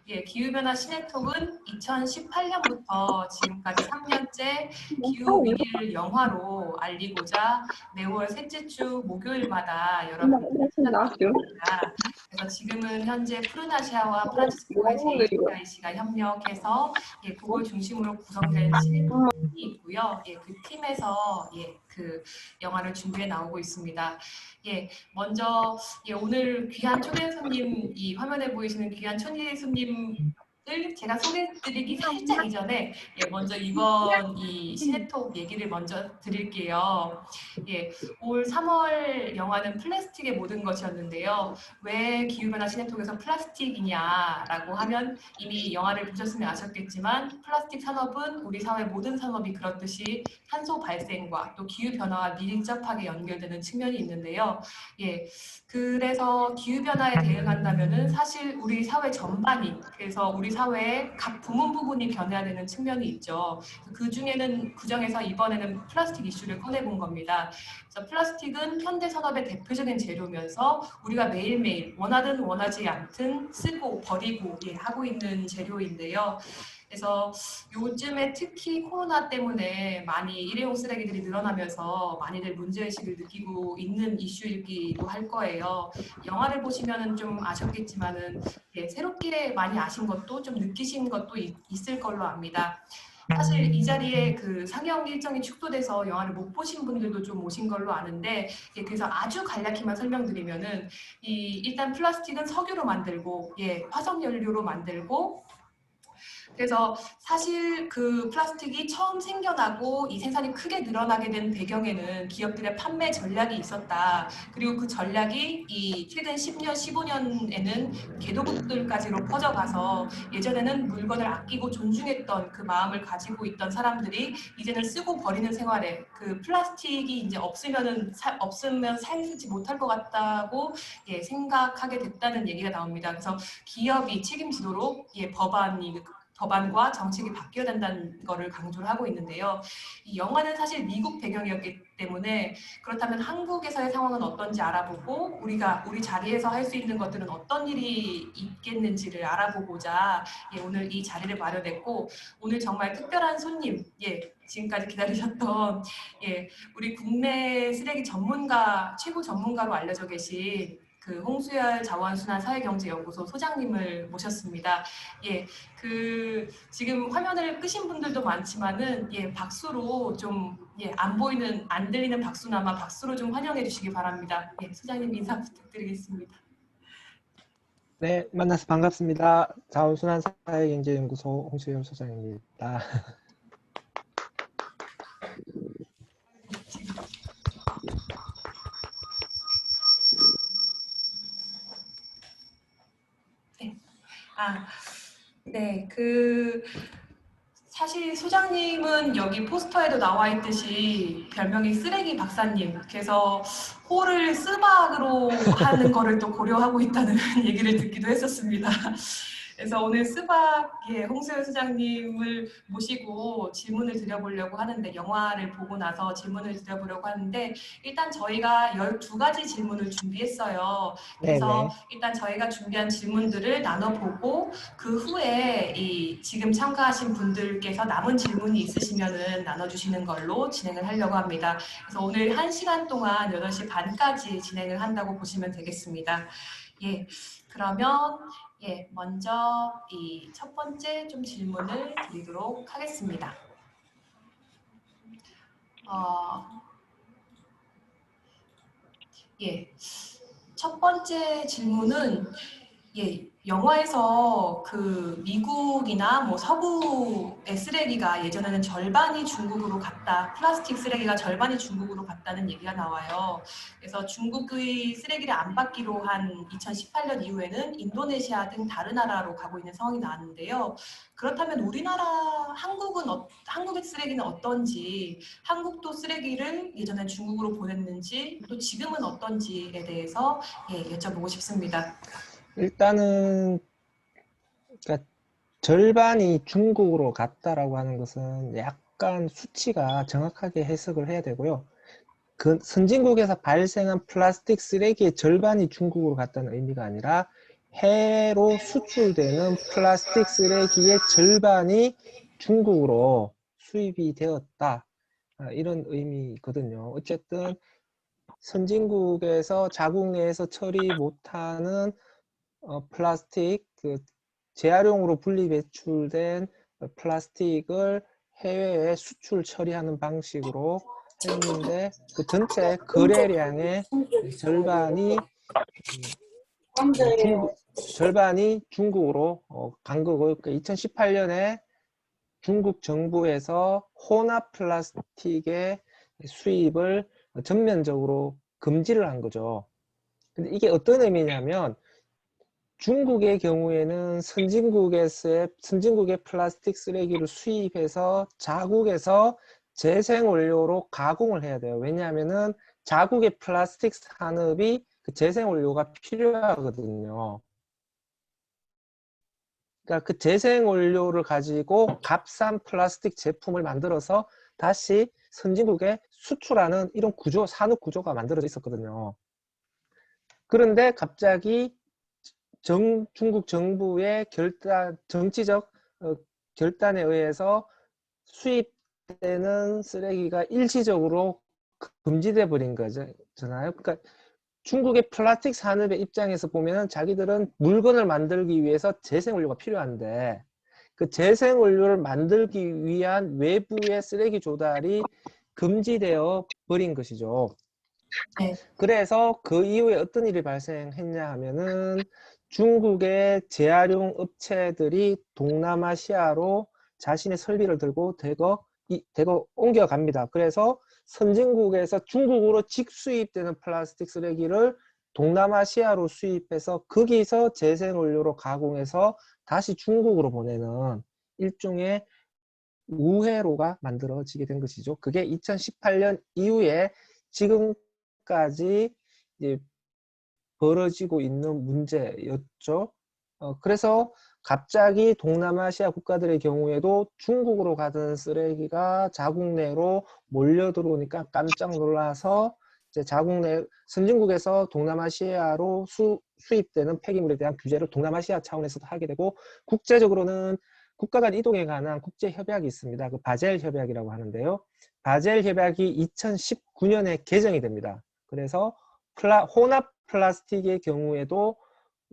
예, 기후변화 시네톡은 2018년부터 지금까지 3년째 기후위기를 영화로 알리고자 매월 셋째 주 목요일마다 여러분들을 찾아뵙고 있습니다. 그래서 지금은 현재 푸르나시아와 프란치스코의 JCIC가 협력해서 예, 그걸 중심으로 구성된 시네톡 팀이 있고요. 예, 그 팀에서 예, 그 영화를 준비해 나오고 있습니다. 예, 먼저 예, 오늘 귀한 초대 손님, 이 화면에 보이시는 귀한 초대 손님을 제가 소개해드리기 살짝 이전에 예, 먼저 이번 이 시네톡 얘기를 먼저 드릴게요. 예, 올 3월 영화는 플라스틱의 모든 것이었는데요. 왜 기후변화 시네톡에서 플라스틱이냐라고 하면 이미 영화를 보셨으면 아셨겠지만 플라스틱 산업은 우리 사회 모든 산업이 그렇듯이 탄소 발생과 또 기후변화와 밀접하게 연결되는 측면이 있는데요. 예, 그래서 기후변화에 대응한다면은 사실 우리 사회 전반이, 그래서 우리 사회의 각 부분이 변해야 되는 측면이 있죠. 그 중에는, 그 중에서 이번에는 플라스틱 이슈를 꺼내본 겁니다. 그래서 플라스틱은 현대 산업의 대표적인 재료면서 우리가 매일매일 원하든 원하지 않든 쓰고 버리고 예, 하고 있는 재료인데요. 그래서 요즘에 특히 코로나 때문에 많이 일회용 쓰레기들이 늘어나면서 많이들 문제의식을 느끼고 있는 이슈이기도 할 거예요. 영화를 보시면은 좀 아셨겠지만은 예, 새롭게 많이 아신 것도 좀 느끼신 것도 있을 걸로 압니다. 사실 이 자리에 그 상영 일정이 축소돼서 영화를 못 보신 분들도 좀 오신 걸로 아는데 예, 그래서 아주 간략히만 설명드리면은 일단 플라스틱은 석유로 만들고 예, 화석 연료로 만들고 그래서 사실 그 플라스틱이 처음 생겨나고 이 생산이 크게 늘어나게 된 배경에는 기업들의 판매 전략이 있었다. 그리고 그 전략이 이 최근 10년, 15년에는 개도국들까지로 퍼져가서 예전에는 물건을 아끼고 존중했던 그 마음을 가지고 있던 사람들이 이제는 쓰고 버리는 생활에 그 플라스틱이 이제 없으면 살지 못할 것 같다고 예, 생각하게 됐다는 얘기가 나옵니다. 그래서 기업이 책임지도록 예, 법안과 정책이 바뀌어야 된다는 것을 강조를 하고 있는데요. 이 영화는 사실 미국 배경이었기 때문에 그렇다면 한국에서의 상황은 어떤지 알아보고 우리 자리에서 할 수 있는 것들은 어떤 일이 있겠는지를 알아보고자 예, 오늘 이 자리를 마련했고 오늘 정말 특별한 손님 예, 지금까지 기다리셨던 예, 우리 국내 쓰레기 전문가 최고 전문가로 알려져 계신 그 홍수열 자원순환 사회경제연구소 소장님을 모셨습니다. 예, 그 지금 화면을 끄신 분들도 많지만은 예, 박수로 좀 예, 안 들리는 박수나마 박수로 좀 환영해 주시기 바랍니다. 예, 소장님 인사 부탁드리겠습니다. 네, 만나서 반갑습니다. 자원순환사회경제연구소 홍수열 소장입니다. 네. 네, 사실 소장님은 여기 포스터에도 나와 있듯이 별명이 쓰레기 박사님. 그래서 호를 스박으로 하는 거를 또 고려하고 있다는 얘기를 듣기도 했었습니다. 그래서 오늘 스박의 홍수열 소장님을 모시고 질문을 드려보려고 하는데 영화를 보고 나서 질문을 드려보려고 하는데 일단 저희가 12가지 질문을 준비했어요. 그래서 네네. 일단 저희가 준비한 질문들을 나눠보고 그 후에 지금 참가하신 분들께서 남은 질문이 있으시면은 나눠주시는 걸로 진행을 하려고 합니다. 그래서 오늘 1시간 동안 8시 반까지 진행을 한다고 보시면 되겠습니다. 예, 그러면 예, 먼저 이 첫 번째 좀 질문을 드리도록 하겠습니다. 예, 첫 번째 질문은 예, 영화에서 그 미국이나 뭐 서구의 쓰레기가 예전에는 절반이 중국으로 갔다, 플라스틱 쓰레기가 절반이 중국으로 갔다는 얘기가 나와요. 그래서 중국의 쓰레기를 안 받기로 한 2018년 이후에는 인도네시아 등 다른 나라로 가고 있는 상황이 나왔는데요. 그렇다면 한국의 쓰레기는 어떤지, 한국도 쓰레기를 예전에 중국으로 보냈는지, 또 지금은 어떤지에 대해서 예, 여쭤보고 싶습니다. 일단은 그러니까 절반이 중국으로 갔다라고 하는 것은 약간 수치가 정확하게 해석을 해야 되고요. 그 선진국에서 발생한 플라스틱 쓰레기의 절반이 중국으로 갔다는 의미가 아니라 해외로 수출되는 플라스틱 쓰레기의 절반이 중국으로 수입이 되었다. 이런 의미거든요. 어쨌든 선진국에서 자국 내에서 처리 못하는 플라스틱, 재활용으로 분리 배출된 플라스틱을 해외에 수출 처리하는 방식으로 했는데 그 전체 거래량의 절반이 중국으로 간 거고, 2018년에 중국 정부에서 혼합 플라스틱의 수입을 전면적으로 금지를 한 거죠. 근데 이게 어떤 의미냐면 중국의 경우에는 선진국의 플라스틱 쓰레기를 수입해서 자국에서 재생원료로 가공을 해야 돼요. 왜냐하면은 자국의 플라스틱 산업이 그 재생원료가 필요하거든요. 그러니까 그 재생원료를 가지고 값싼 플라스틱 제품을 만들어서 다시 선진국에 수출하는 이런 구조, 산업 구조가 만들어져 있었거든요. 그런데 갑자기 중국 정부의 정치적 결단에 의해서 수입되는 쓰레기가 일시적으로 금지돼 버린 거잖아요. 그러니까 중국의 플라스틱 산업의 입장에서 보면 자기들은 물건을 만들기 위해서 재생원료가 필요한데 그 재생원료를 만들기 위한 외부의 쓰레기 조달이 금지되어 버린 것이죠. 네. 그래서 그 이후에 어떤 일이 발생했냐 하면은 중국의 재활용 업체들이 동남아시아로 자신의 설비를 들고 대거 옮겨갑니다. 그래서 선진국에서 중국으로 직수입되는 플라스틱 쓰레기를 동남아시아로 수입해서 거기서 재생원료로 가공해서 다시 중국으로 보내는 일종의 우회로가 만들어지게 된 것이죠. 그게 2018년 이후에 지금까지 이제 벌어지고 있는 문제였죠. 그래서 갑자기 동남아시아 국가들의 경우에도 중국으로 가던 쓰레기가 자국 내로 몰려 들어오니까 깜짝 놀라서 이제 자국 내 선진국에서 동남아시아로 수입되는 폐기물에 대한 규제를 동남아시아 차원에서도 하게 되고 국제적으로는 국가 간 이동에 관한 국제 협약이 있습니다. 그 바젤 협약이라고 하는데요. 바젤 협약이 2019년에 개정이 됩니다. 그래서 혼합 플라스틱의 경우에도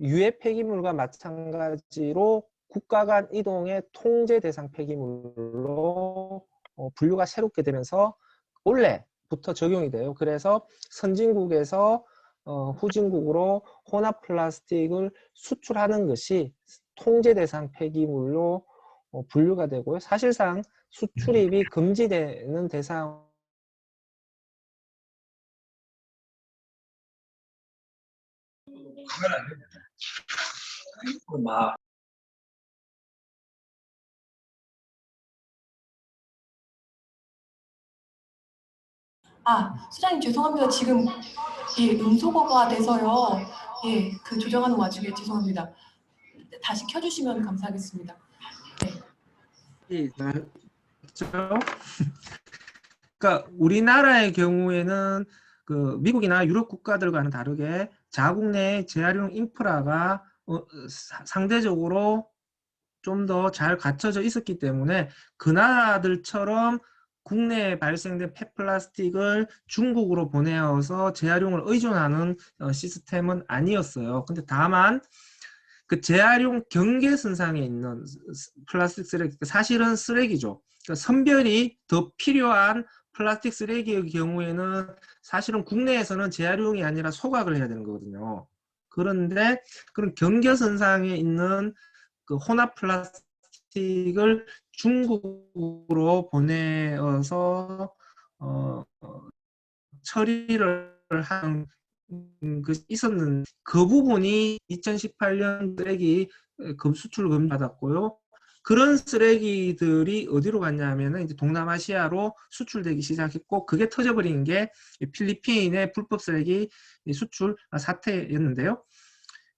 유해 폐기물과 마찬가지로 국가 간 이동의 통제 대상 폐기물로 분류가 새롭게 되면서 올해부터 적용이 돼요. 그래서 선진국에서 후진국으로 혼합 플라스틱을 수출하는 것이 통제 대상 폐기물로 분류가 되고요. 사실상 수출입이 금지되는 대상 수장님 죄송합니다. 지금 음소거가 돼서요. 그 조정하는 와중에 죄송합니다. 다시 켜주시면 감사하겠습니다. 그러니까 우리나라의 경우에는 그 미국이나 유럽 국가들과는 다르게 자국 내 재활용 인프라가 상대적으로 좀 더 잘 갖춰져 있었기 때문에 그 나라들처럼 국내에 발생된 폐플라스틱을 중국으로 보내어서 재활용을 의존하는 시스템은 아니었어요. 근데 다만 그 재활용 경계선상에 있는 플라스틱 쓰레기, 사실은 쓰레기죠. 그러니까 선별이 더 필요한 플라스틱 쓰레기의 경우에는 사실은 국내에서는 재활용이 아니라 소각을 해야 되는 거거든요. 그런데 그런 경계선상에 있는 그 혼합 플라스틱을 중국으로 보내어서 처리를 하는 것이 있었는데 그 부분이 2018년 쓰레기 수출 금지받았고요. 그런 쓰레기들이 어디로 갔냐면은 이제 동남아시아로 수출되기 시작했고 그게 터져버린 게 필리핀의 불법 쓰레기 수출 사태였는데요.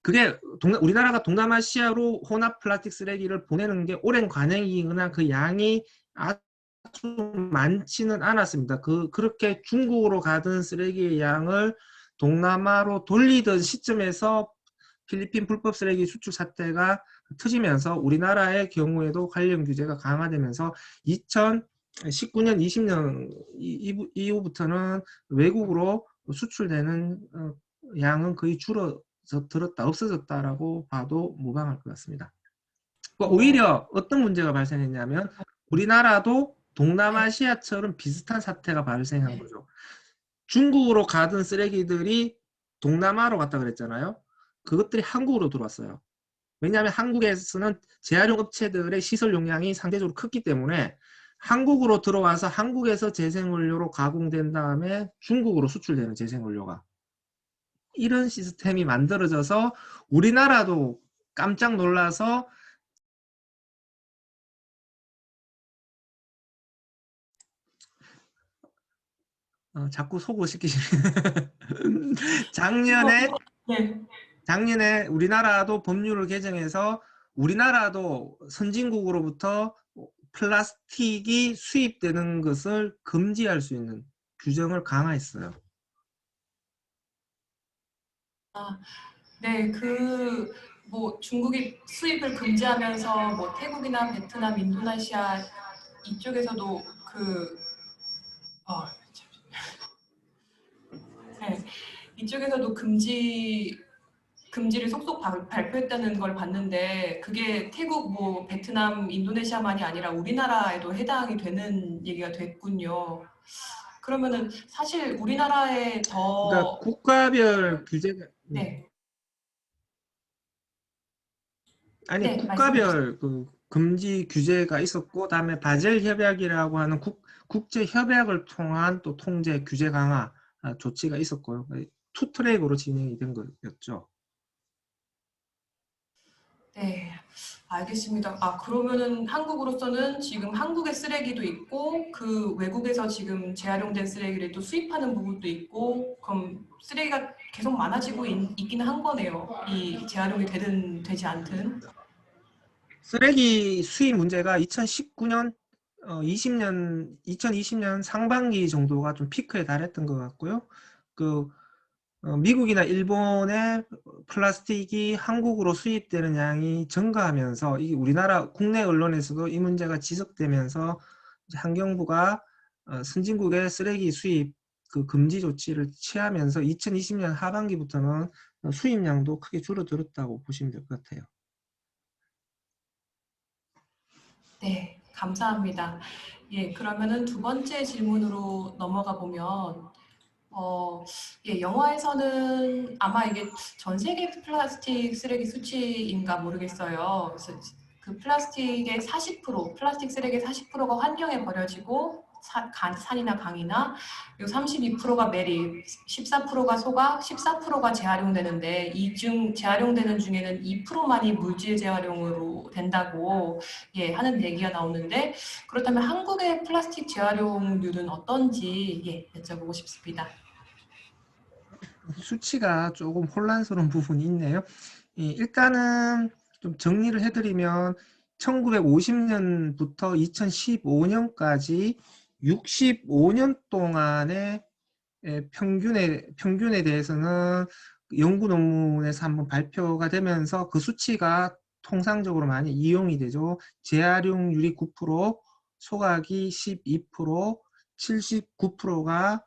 그게 우리나라가 동남아시아로 혼합 플라스틱 쓰레기를 보내는 게 오랜 관행이거나 그 양이 아주 많지는 않았습니다. 그렇게 중국으로 가던 쓰레기의 양을 동남아로 돌리던 시점에서 필리핀 불법 쓰레기 수출 사태가 터지면서 우리나라의 경우에도 관련 규제가 강화되면서 2019년, 20년 이후부터는 외국으로 수출되는 양은 거의 줄어들었다, 없어졌다라고 봐도 무방할 것 같습니다. 오히려 어떤 문제가 발생했냐면 우리나라도 동남아시아처럼 비슷한 사태가 발생한 거죠. 중국으로 가던 쓰레기들이 동남아로 갔다 그랬잖아요. 그것들이 한국으로 들어왔어요. 왜냐하면 한국에서는 재활용 업체들의 시설 용량이 상대적으로 크기 때문에 한국으로 들어와서 한국에서 재생원료로 가공된 다음에 중국으로 수출되는 재생원료가 이런 시스템이 만들어져서 우리나라도 깜짝 놀라서 자꾸 속을 시키시면 작년에 네. 작년에 우리나라도 법률을 개정해서 우리나라도 선진국으로부터 플라스틱이 수입되는 것을 금지할 수 있는 규정을 강화했어요. 네, 뭐 중국이 수입을 금지하면서 뭐 태국이나 베트남, 인도네시아 이쪽에서도 네, 이쪽에서도 금지를 속속 발표했다는 걸 봤는데 그게 태국, 뭐 베트남, 인도네시아만이 아니라 우리나라에도 해당이 되는 얘기가 됐군요. 그러면은 사실 우리나라에 그러니까 더 국가별 규제가 네, 아니 네, 말씀해 주세요. 국가별 그 금지 규제가 있었고 그다음에 바젤 협약이라고 하는 국제 협약을 통한 또 통제 규제 강화 조치가 있었고요. 투 트랙으로 진행이 된 거였죠. 네, 알겠습니다. 그러면은 한국으로서는 지금 한국의 쓰레기도 있고 그 외국에서 지금 재활용된 쓰레기를 또 수입하는 부분도 있고 그럼 쓰레기가 계속 많아지고 있긴 한 거네요. 이 재활용이 되든 되지 않든. 쓰레기 수입 문제가 2019년 2020년 상반기 정도가 좀 피크에 달했던 것 같고요. 미국이나 일본의 플라스틱이 한국으로 수입되는 양이 증가하면서 이 우리나라 국내 언론에서도 이 문제가 지적되면서 환경부가 선진국의 쓰레기 수입 금지 조치를 취하면서 2020년 하반기부터는 수입량도 크게 줄어들었다고 보시면 될 것 같아요. 네, 감사합니다. 예, 그러면은 두 번째 질문으로 넘어가 보면 예, 영화에서는 아마 이게 전 세계 플라스틱 쓰레기 수치인가 모르겠어요. 그래서 그 플라스틱의 40%, 플라스틱 쓰레기의 40%가 환경에 버려지고 산이나 강이나 그리고 32%가 매립, 14%가 소각, 14%가 재활용되는데 이 중 재활용되는 중에는 2%만이 물질 재활용으로 된다고 예, 하는 얘기가 나오는데 그렇다면 한국의 플라스틱 재활용률은 어떤지 예, 여쭤보고 싶습니다. 수치가 조금 혼란스러운 부분이 있네요. 일단은 좀 정리를 해드리면 1950년부터 2015년까지 65년 동안의 평균에 대해서는 연구 논문에서 한번 발표가 되면서 그 수치가 통상적으로 많이 이용이 되죠. 재활용률이 9%, 소각이 12%, 79%가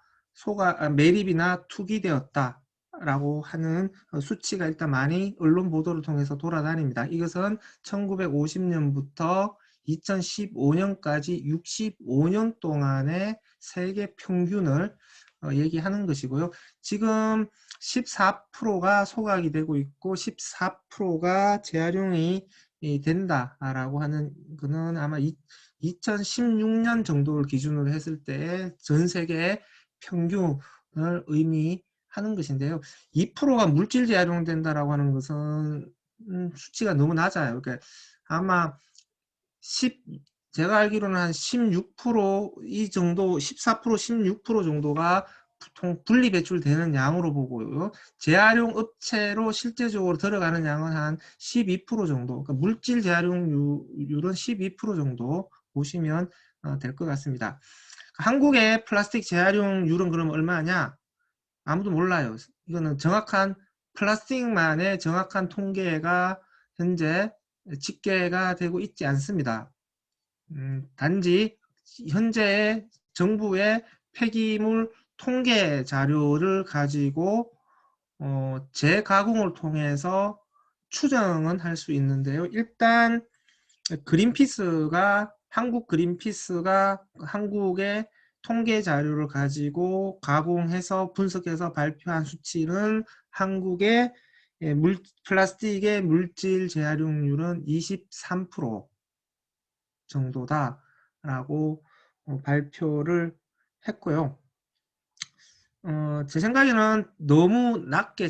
매립이나 투기되었다라고 하는 수치가 일단 많이 언론 보도를 통해서 돌아다닙니다. 이것은 1950년부터 2015년까지 65년 동안의 세계 평균을 얘기하는 것이고요. 지금 14%가 소각이 되고 있고 14%가 재활용이 된다라고 하는 거는 아마 2016년 정도를 기준으로 했을 때 전 세계 평균을 의미하는 것인데요. 2%가 물질 재활용된다라고 하는 것은 수치가 너무 낮아요. 그러니까 아마 10, 제가 알기로는 한 16%이 정도, 14%, 16% 정도가 보통 분리 배출되는 양으로 보고요. 재활용 업체로 실제적으로 들어가는 양은 한 12% 정도, 그러니까 물질 재활용률은 12% 정도 보시면 될 것 같습니다. 한국의 플라스틱 재활용률은 그럼 얼마냐? 아무도 몰라요. 이거는 정확한 플라스틱만의 정확한 통계가 현재 집계가 되고 있지 않습니다. 단지 현재 정부의 폐기물 통계 자료를 가지고 재가공을 통해서 추정은 할 수 있는데요. 일단 한국 그린피스가 한국의 통계 자료를 가지고 가공해서 분석해서 발표한 수치는 한국의 플라스틱의 물질 재활용률은 23% 정도다라고 발표를 했고요. 제 생각에는 너무 낮게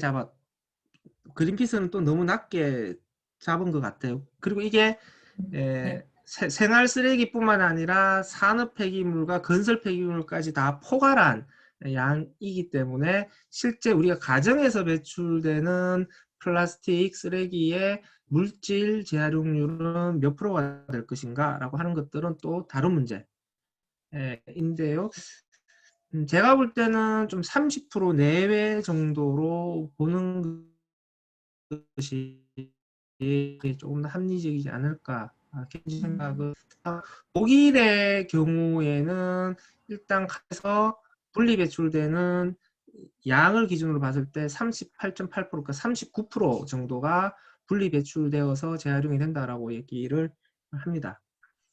그린피스는 또 너무 낮게 잡은 것 같아요. 그리고 이게 네. 생활 쓰레기뿐만 아니라 산업 폐기물과 건설 폐기물까지 다 포괄한 양이기 때문에 실제 우리가 가정에서 배출되는 플라스틱 쓰레기의 물질 재활용률은 몇 프로가 될 것인가 라고 하는 것들은 또 다른 문제인데요. 제가 볼 때는 좀 30% 내외 정도로 보는 것이 조금 더 합리적이지 않을까 개인 생각을. 독일의 경우에는 일단 가서 분리 배출되는 양을 기준으로 봤을 때 38.8%, 그러니까 39% 정도가 분리 배출되어서 재활용이 된다라고 얘기를 합니다.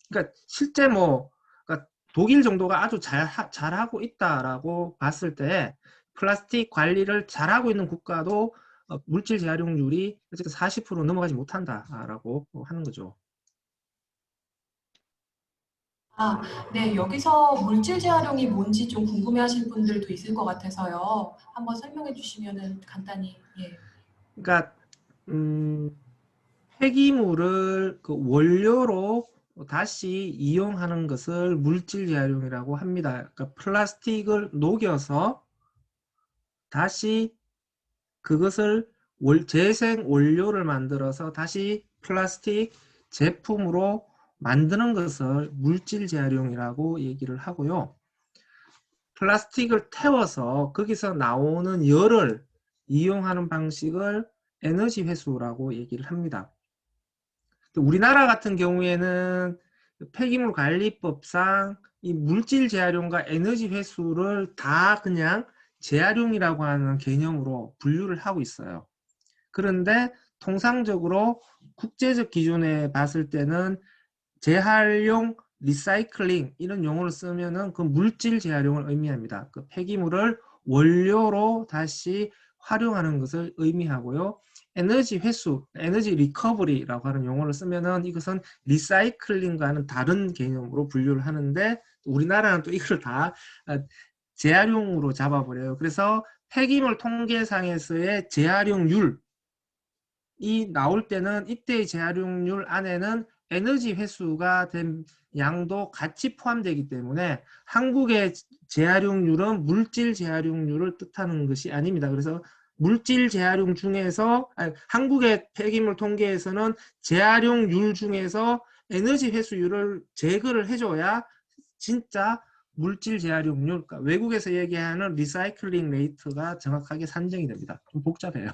그러니까 실제 그러니까 독일 정도가 아주 잘하고 있다라고 봤을 때 플라스틱 관리를 잘하고 있는 국가도 물질 재활용률이 어쨌든 40% 넘어가지 못한다라고 하는 거죠. 아, 네. 여기서 물질 재활용이 뭔지 좀 궁금해하실 분들도 있을 것 같아서요. 한번 설명해 주시면은 간단히. 예. 그러니까 폐기물을 그 원료로 다시 이용하는 것을 물질 재활용이라고 합니다. 그러니까 플라스틱을 녹여서 다시 그것을 재생 원료를 만들어서 다시 플라스틱 제품으로 만드는 것을 물질 재활용이라고 얘기를 하고요. 플라스틱을 태워서 거기서 나오는 열을 이용하는 방식을 에너지 회수라고 얘기를 합니다. 우리나라 같은 경우에는 폐기물 관리법상 이 물질 재활용과 에너지 회수를 다 그냥 재활용이라고 하는 개념으로 분류를 하고 있어요. 그런데 통상적으로 국제적 기준에 봤을 때는 재활용, 리사이클링 이런 용어를 쓰면은 그 물질 재활용을 의미합니다. 그 폐기물을 원료로 다시 활용하는 것을 의미하고요. 에너지 회수, 에너지 리커버리라고 하는 용어를 쓰면은 이것은 리사이클링과는 다른 개념으로 분류를 하는데 우리나라는 또 이걸 다 재활용으로 잡아버려요. 그래서 폐기물 통계상에서의 재활용률 이 나올 때는 이때의 재활용률 안에는 에너지 회수가 된 양도 같이 포함되기 때문에 한국의 재활용률은 물질 재활용률을 뜻하는 것이 아닙니다. 그래서 물질 재활용 중에서 한국의 폐기물 통계에서는 재활용률 중에서 에너지 회수율을 제거를 해줘야 진짜 물질 재활용률, 그러니까 외국에서 얘기하는 리사이클링 레이트가 정확하게 산정이 됩니다. 좀 복잡해요.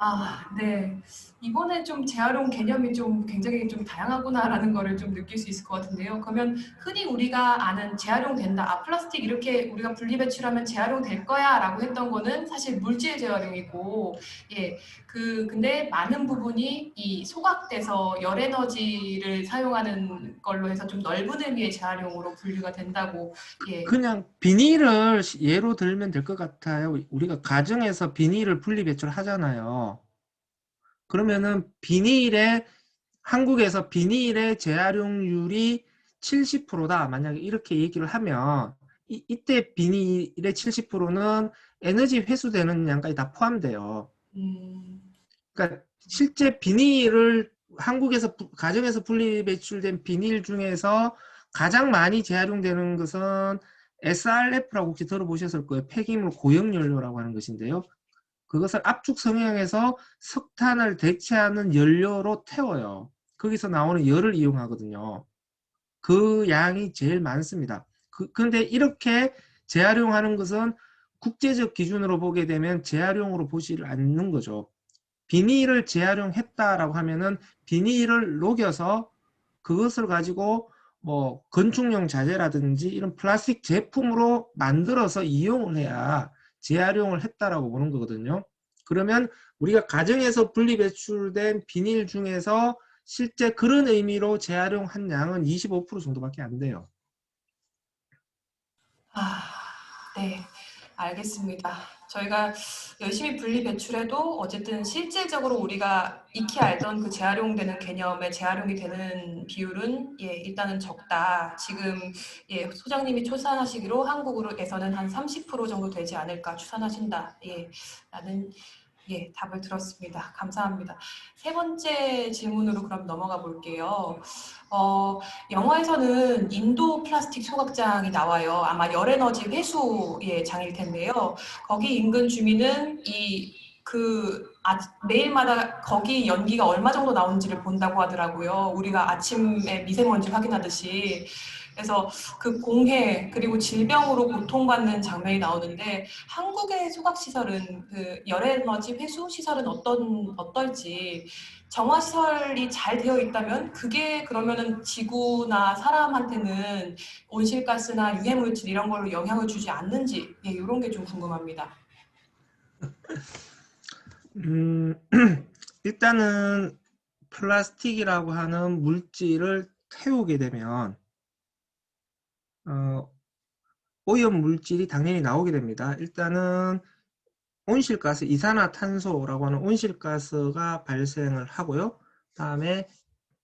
아, 네. 이번에 좀 재활용 개념이 좀 굉장히 좀 다양하구나라는 거를 좀 느낄 수 있을 것 같은데요. 그러면 흔히 우리가 아는 재활용된다. 아, 플라스틱 이렇게 우리가 분리배출하면 재활용될 거야라고 했던 거는 사실 물질 재활용이고, 예, 근데 많은 부분이 이 소각돼서 열에너지를 사용하는 걸로 해서 좀 넓은 의미의 재활용으로 분류가 된다고, 예. 그냥 비닐을 예로 들면 될 것 같아요. 우리가 가정에서 비닐을 분리 배출하잖아요. 그러면은 한국에서 비닐의 재활용률이 70%다. 만약에 이렇게 얘기를 하면 이때 비닐의 70%는 에너지 회수되는 양까지 다 포함돼요. 음, 그러니까 실제 비닐을 한국에서 가정에서 분리 배출된 비닐 중에서 가장 많이 재활용되는 것은 SRF라고 혹시 들어보셨을 거예요. 폐기물 고형연료라고 하는 것인데요. 그것을 압축 성형해서 석탄을 대체하는 연료로 태워요. 거기서 나오는 열을 이용하거든요. 그 양이 제일 많습니다. 그런데 이렇게 재활용하는 것은 국제적 기준으로 보게 되면 재활용으로 보지를 않는 거죠. 비닐을 재활용했다라고 하면은 비닐을 녹여서 그것을 가지고 뭐 건축용 자재라든지 이런 플라스틱 제품으로 만들어서 이용을 해야 재활용을 했다라고 보는 거거든요. 그러면 우리가 가정에서 분리 배출된 비닐 중에서 실제 그런 의미로 재활용한 양은 25% 정도밖에 안 돼요. 아, 네, 알겠습니다. 저희가 열심히 분리 배출해도 어쨌든 실질적으로 우리가 익히 알던 그 재활용되는 개념의 재활용이 되는 비율은 일단은 적다. 지금 소장님이 추산하시기로 한국으로에서는 한 30% 정도 되지 않을까 추산하신다. 라는 답을 들었습니다. 감사합니다. 세 번째 질문으로 그럼 넘어가 볼게요. 영화에서는 인도 플라스틱 소각장이 나와요. 아마 열에너지 회수의 장일 텐데요. 거기 인근 주민은 매일마다 거기 연기가 얼마 정도 나오는지를 본다고 하더라고요. 우리가 아침에 미세먼지 확인하듯이. 그래서 그 공해 그리고 질병으로 고통받는 장면이 나오는데 한국의 소각시설은 그 열에너지 회수 시설은 어떨지 정화시설이 잘 되어 있다면 그게 그러면은 지구나 사람한테는 온실가스나 유해물질 이런 걸로 영향을 주지 않는지 이런 게 좀 궁금합니다. 일단은 플라스틱이라고 하는 물질을 태우게 되면 오염 물질이 당연히 나오게 됩니다. 일단은 온실가스, 이산화탄소라고 하는 온실가스가 발생을 하고요. 다음에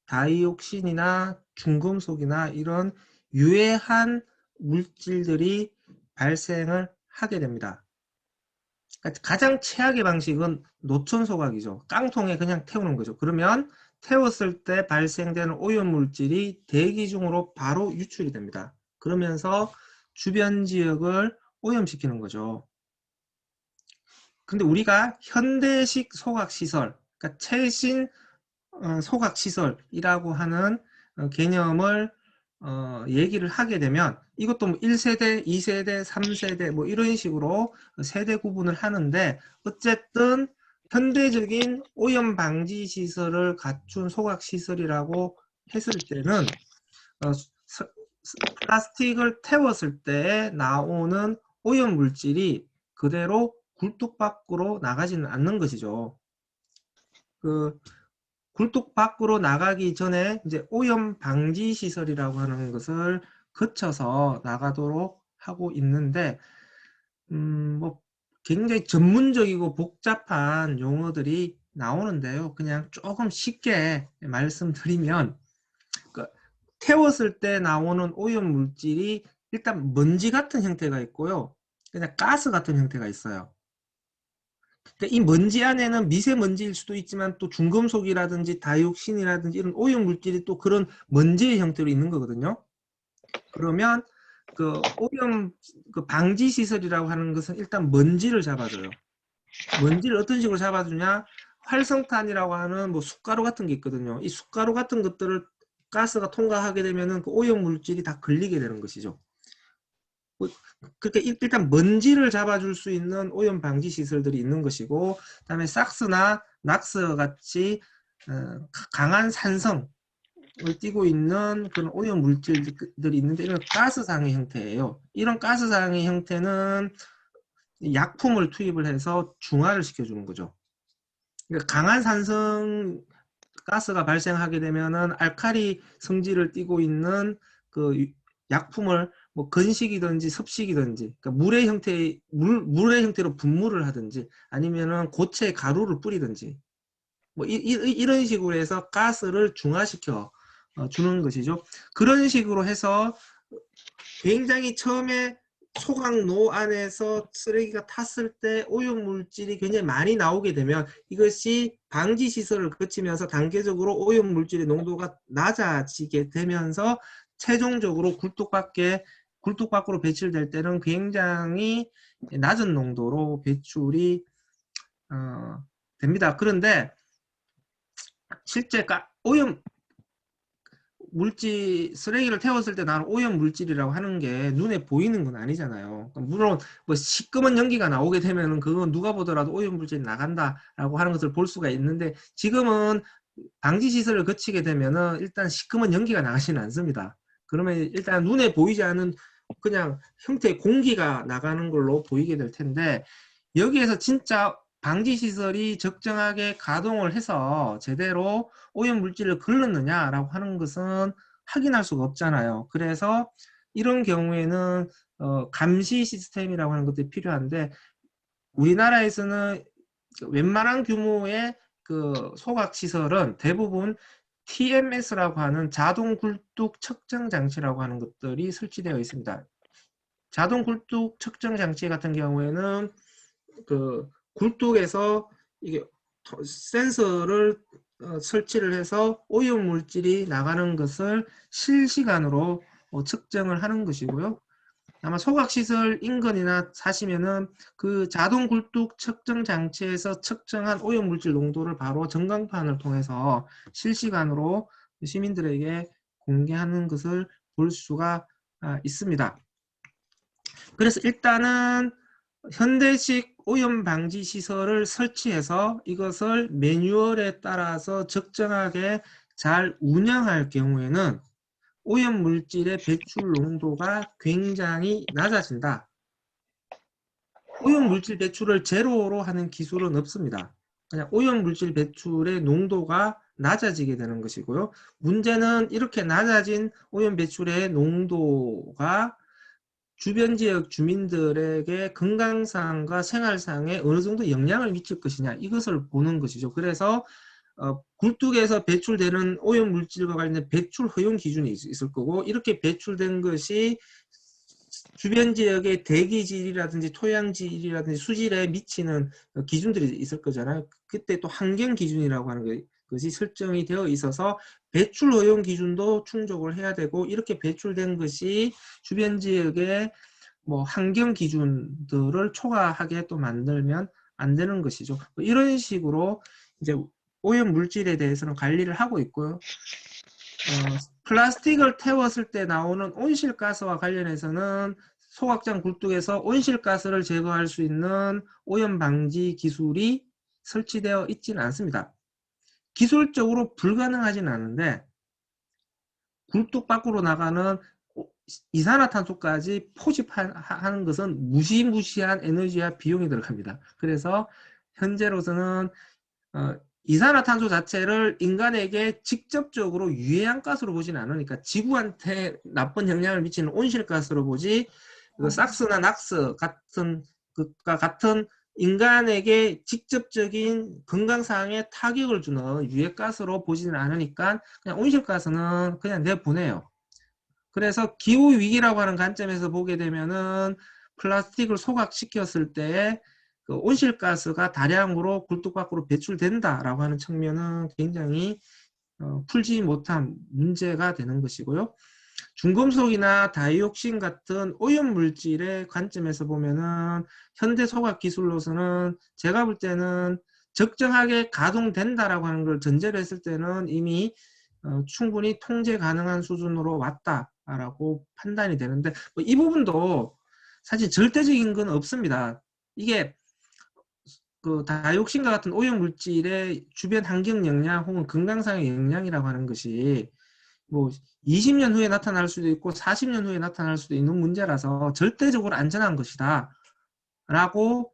다이옥신이나 중금속이나 이런 유해한 물질들이 발생을 하게 됩니다. 가장 최악의 방식은 노천 소각이죠. 깡통에 그냥 태우는 거죠. 그러면 태웠을 때 발생되는 오염 물질이 대기 중으로 바로 유출이 됩니다. 그러면서 주변 지역을 오염시키는 거죠. 근데 우리가 현대식 소각시설, 그러니까 최신 소각시설이라고 하는 개념을 얘기를 하게 되면 이것도 뭐 1세대, 2세대, 3세대 뭐 이런 식으로 세대 구분을 하는데 어쨌든 현대적인 오염 방지 시설을 갖춘 소각시설이라고 했을 때는 플라스틱을 태웠을 때 나오는 오염 물질이 그대로 굴뚝 밖으로 나가지는 않는 것이죠. 그 굴뚝 밖으로 나가기 전에 이제 오염 방지 시설이라고 하는 것을 거쳐서 나가도록 하고 있는데, 뭐 굉장히 전문적이고 복잡한 용어들이 나오는데요. 그냥 조금 쉽게 말씀드리면, 그 태웠을 때 나오는 오염 물질이 일단 먼지 같은 형태가 있고요. 그냥 가스 같은 형태가 있어요. 그러니까 이 먼지 안에는 미세먼지일 수도 있지만 또 중금속이라든지 다이옥신이라든지 이런 오염 물질이 또 그런 먼지의 형태로 있는 거거든요. 그러면 그 오염 그 방지 시설이라고 하는 것은 일단 먼지를 잡아줘요. 먼지를 어떤 식으로 잡아주냐? 활성탄이라고 하는 뭐 숯가루 같은 게 있거든요. 이 숯가루 같은 것들을 가스가 통과하게 되면은 그 오염 물질이 다 걸리게 되는 것이죠. 뭐 그렇게 일단 먼지를 잡아줄 수 있는 오염 방지 시설들이 있는 것이고, 그다음에 삭스나 낙스 같이 강한 산성을 띠고 있는 그런 오염 물질들이 있는데 이런 가스상의 형태예요. 이런 가스상의 형태는 약품을 투입을 해서 중화를 시켜주는 거죠. 그러니까 강한 산성 가스가 발생하게 되면은 알칼리 성질을 띠고 있는 그 약품을 뭐 건식이든지 섭식이든지 그러니까 물의 형태로 분무를 하든지 아니면은 고체 가루를 뿌리든지 뭐 이런 식으로 해서 가스를 중화시켜 주는 것이죠. 그런 식으로 해서 굉장히 처음에 소각로 안에서 쓰레기가 탔을 때 오염물질이 굉장히 많이 나오게 되면 이것이 방지시설을 거치면서 단계적으로 오염물질의 농도가 낮아지게 되면서 최종적으로 굴뚝 밖으로 배출될 때는 굉장히 낮은 농도로 배출이 됩니다. 그런데 실제 쓰레기를 태웠을 때 나는 오염 물질이라고 하는 게 눈에 보이는 건 아니잖아요. 그러니까 물론 뭐 시꺼먼 연기가 나오게 되면은 그건 누가 보더라도 오염 물질이 나간다라고 하는 것을 볼 수가 있는데, 지금은 방지 시설을 거치게 되면은 일단 시커먼 연기가 나가지는 않습니다. 그러면 일단 눈에 보이지 않는 그냥 형태의 공기가 나가는 걸로 보이게 될 텐데, 여기에서 진짜 방지 시설이 적정하게 가동을 해서 제대로 오염 물질을 걸렀느냐라고 하는 것은 확인할 수가 없잖아요. 그래서 이런 경우에는 감시 시스템이라고 하는 것들이 필요한데, 우리나라에서는 웬만한 규모의 그 소각 시설은 대부분 TMS라고 하는 자동 굴뚝 측정 장치라고 하는 것들이 설치되어 있습니다. 자동 굴뚝 측정 장치 같은 경우에는 그 굴뚝에서 이게 센서를 설치를 해서 오염 물질이 나가는 것을 실시간으로 측정을 하는 것이고요. 아마 소각시설 인근이나 사시면은 그 자동 굴뚝 측정 장치에서 측정한 오염 물질 농도를 바로 전광판을 통해서 실시간으로 시민들에게 공개하는 것을 볼 수가 있습니다. 그래서 일단은 현대식 오염 방지 시설을 설치해서 이것을 매뉴얼에 따라서 적정하게 잘 운영할 경우에는 오염 물질의 배출 농도가 굉장히 낮아진다. 오염 물질 배출을 제로로 하는 기술은 없습니다. 그냥 오염 물질 배출의 농도가 낮아지게 되는 것이고요. 문제는 이렇게 낮아진 오염 배출의 농도가 주변 지역 주민들에게 건강상과 생활상에 어느 정도 영향을 미칠 것이냐, 이것을 보는 것이죠. 그래서 굴뚝에서 배출되는 오염 물질과 관련된 배출 허용 기준이 있을 거고, 이렇게 배출된 것이 주변 지역의 대기질이라든지 토양질이라든지 수질에 미치는 기준들이 있을 거잖아요. 그때 또 환경 기준이라고 하는 것이 설정이 되어 있어서 배출 허용 기준도 충족을 해야 되고, 이렇게 배출된 것이 주변 지역의 뭐 환경 기준들을 초과하게 또 만들면 안 되는 것이죠. 이런 식으로 이제 오염 물질에 대해서는 관리를 하고 있고요. 플라스틱을 태웠을 때 나오는 온실가스와 관련해서는 소각장 굴뚝에서 온실가스를 제거할 수 있는 오염 방지 기술이 설치되어 있지는 않습니다. 기술적으로 불가능하지는 않은데, 굴뚝 밖으로 나가는 이산화탄소까지 포집하는 것은 무시무시한 에너지와 비용이 들어갑니다. 그래서 현재로서는 이산화탄소 자체를 인간에게 직접적으로 유해한 가스로 보지는 않으니까 지구한테 나쁜 영향을 미치는 온실가스로 보지, 삭스나 낙스 같은 것과 같은 인간에게 직접적인 건강상의 타격을 주는 유해가스로 보지는 않으니까 그냥 온실가스는 그냥 내보내요. 그래서 기후위기라고 하는 관점에서 보게 되면은 플라스틱을 소각시켰을 때 그 온실가스가 다량으로 굴뚝 밖으로 배출된다라고 하는 측면은 굉장히 풀지 못한 문제가 되는 것이고요. 중금속이나 다이옥신 같은 오염 물질의 관점에서 보면은 현대 소각 기술로서는 제가 볼 때는 적정하게 가동된다라고 하는 걸 전제로 했을 때는 이미 충분히 통제 가능한 수준으로 왔다라고 판단이 되는데, 이 부분도 사실 절대적인 건 없습니다. 이게 그 다이옥신과 같은 오염 물질의 주변 환경 영향 혹은 건강상의 영향이라고 하는 것이 뭐 20년 후에 나타날 수도 있고 40년 후에 나타날 수도 있는 문제라서 절대적으로 안전한 것이다 라고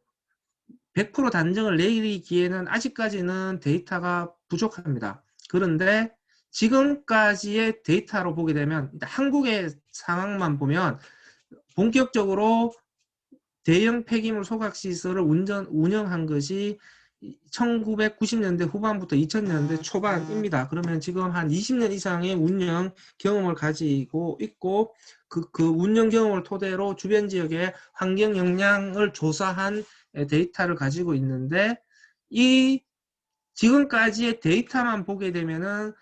100% 단정을 내리기에는 아직까지는 데이터가 부족합니다. 그런데 지금까지의 데이터로 보게 되면, 한국의 상황만 보면 본격적으로 대형 폐기물 소각시설을 운영한 것이 1990년대 후반부터 2000년대 초반입니다. 그러면 지금 한 20년 이상의 운영 경험을 가지고 있고, 그 운영 경험을 토대로 주변 지역의 환경 영향을 조사한 데이터를 가지고 있는데, 이 지금까지의 데이터만 보게 되면은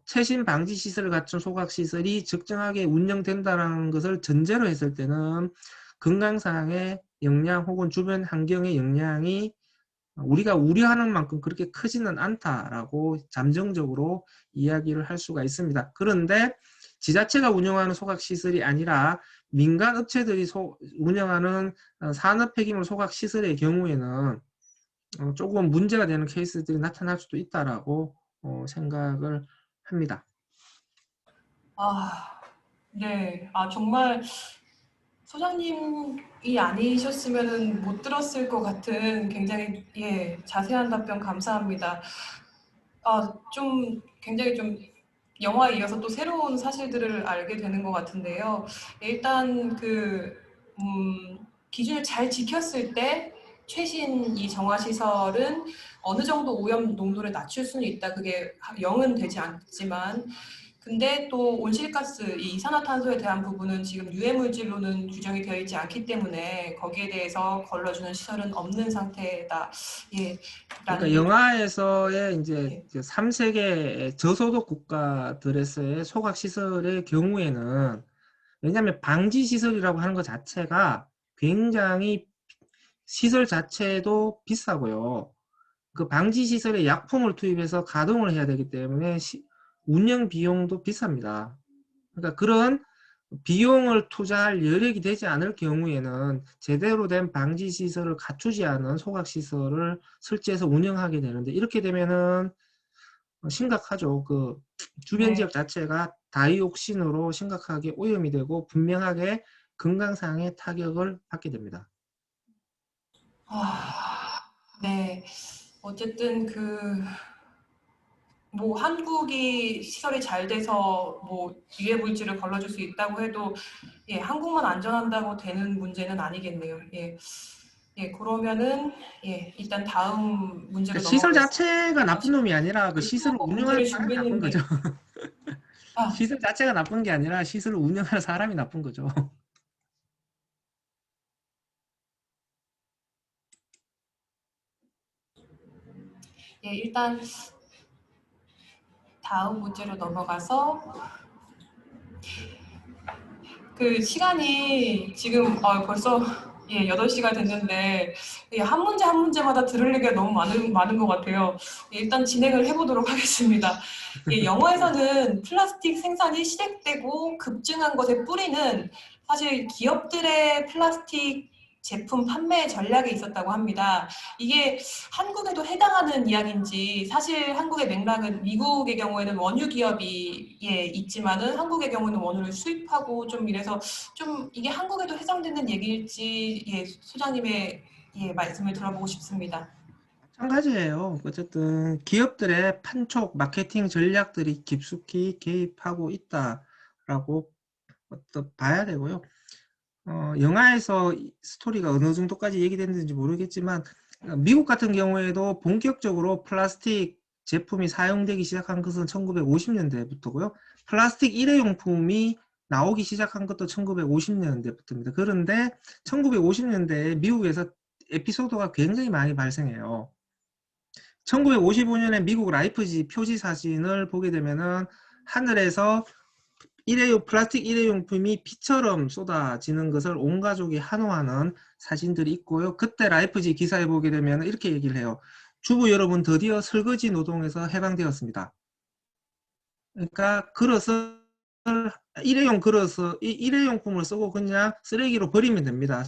최신 방지 시설 같은 소각 시설이 적정하게 운영된다는 것을 전제로 했을 때는 건강상의 영향 혹은 주변 환경의 영향이 우리가 우려하는 만큼 그렇게 크지는 않다라고 잠정적으로 이야기를 할 수가 있습니다. 그런데 지자체가 운영하는 소각시설이 아니라 민간 업체들이 운영하는 산업 폐기물 소각시설의 경우에는 조금 문제가 되는 케이스들이 나타날 수도 있다라고 생각을 합니다. 아, 네. 아, 정말 소장님이 아니셨으면 못 들었을 것 같은 굉장히 자세한 답변 감사합니다. 아, 좀 굉장히 좀 영화에 이어서 또 새로운 사실들을 알게 되는 것 같은데요. 일단 기준을 잘 지켰을 때 최신 이 정화 시설은 어느 정도 오염 농도를 낮출 수는 있다. 그게 0은 되지 않지만 근데 또 온실가스, 이 이산화탄소에 대한 부분은 지금 유해물질로는 규정이 되어 있지 않기 때문에 거기에 대해서 걸러주는 시설은 없는 상태다. 예, 그러니까 라는 얘기. 영화에서의 이제 예, 3세계 저소득 국가들에서의 소각 시설의 경우에는 왜냐하면 방지 시설이라고 하는 것 자체가 굉장히 시설 자체도 비싸고요. 그 방지 시설에 약품을 투입해서 가동을 해야 되기 때문에 운영 비용도 비쌉니다. 그러니까 그런 비용을 투자할 여력이 되지 않을 경우에는 제대로 된 방지 시설을 갖추지 않은 소각 시설을 설치해서 운영하게 되는데 이렇게 되면은 심각하죠. 그 주변 네. 지역 자체가 다이옥신으로 심각하게 오염이 되고 분명하게 건강상의 타격을 받게 됩니다. 아, 네. 어쨌든 뭐 한국이 시설이 잘 돼서 뭐 유해 물질을 걸러줄 수 있다고 해도 한국만 안전한다고 되는 문제는 아니겠네요. 그러면은 일단 다음 문제로 그러니까 시설 넘어가겠습니다. 자체가 나쁜 놈이 아니라 그 시설을 또 운영하는 문제를 사람이 나쁜 거죠. 준비했는데 아, 시설 자체가 나쁜 게 아니라 시설을 운영하는 사람이 나쁜 거죠. 일단 다음 문제로 넘어가서 시간이 지금 벌써 8시가 됐는데 한 문제 한 문제마다 들을 얘기가 너무 많은 것 같아요. 일단 진행을 해보도록 하겠습니다. 영어에서는 플라스틱 생산이 시작되고 급증한 것의 뿌리는 사실 기업들의 플라스틱 제품 판매 전략에 있었다고 합니다. 이게 한국에도 해당하는 이야기인지 사실 한국의 맥락은 미국의 경우에는 원유 기업이 있지만은 한국의 경우는 원유를 수입하고 좀 이래서 좀 이게 한국에도 해당되는 얘기일지 소장님의 말씀을 들어보고 싶습니다. 마찬가지예요. 어쨌든 기업들의 판촉 마케팅 전략들이 깊숙이 개입하고 있다라고 봐야 되고요. 영화에서 스토리가 어느 정도까지 얘기됐는지 모르겠지만 미국 같은 경우에도 본격적으로 플라스틱 제품이 사용되기 시작한 것은 1950년대부터고요. 플라스틱 일회용품이 나오기 시작한 것도 1950년대부터입니다. 그런데 1950년대에 미국에서 에피소드가 굉장히 많이 발생해요. 1955년에 미국 라이프지 표지 사진을 보게 되면은 하늘에서 플라스틱 일회용품이 피처럼 쏟아지는 것을 온 가족이 환호하는 사진들이 있고요. 그때 라이프지 기사에 보게 되면 이렇게 얘기를 해요. 주부 여러분 드디어 설거지 노동에서 해방되었습니다. 그러니까 그릇을 일회용품을 쓰고 그냥 쓰레기로 버리면 됩니다.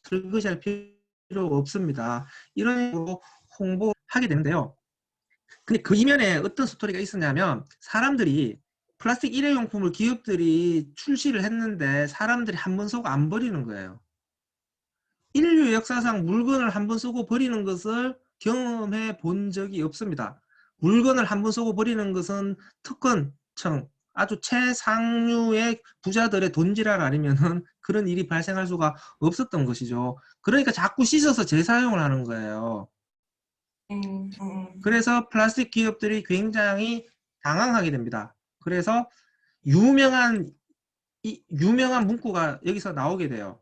설거지할 필요 없습니다. 이런 식으로 홍보하게 되는데요. 근데 그 이면에 어떤 스토리가 있었냐면 사람들이 플라스틱 일회용품을 기업들이 출시를 했는데 사람들이 한 번 쓰고 안 버리는 거예요. 인류 역사상 물건을 한 번 쓰고 버리는 것을 경험해 본 적이 없습니다. 물건을 한 번 쓰고 버리는 것은 특권층, 아주 최상류의 부자들의 돈지랄 아니면은 그런 일이 발생할 수가 없었던 것이죠. 그러니까 자꾸 씻어서 재사용을 하는 거예요. 그래서 플라스틱 기업들이 굉장히 당황하게 됩니다. 그래서 유명한 문구가 여기서 나오게 돼요.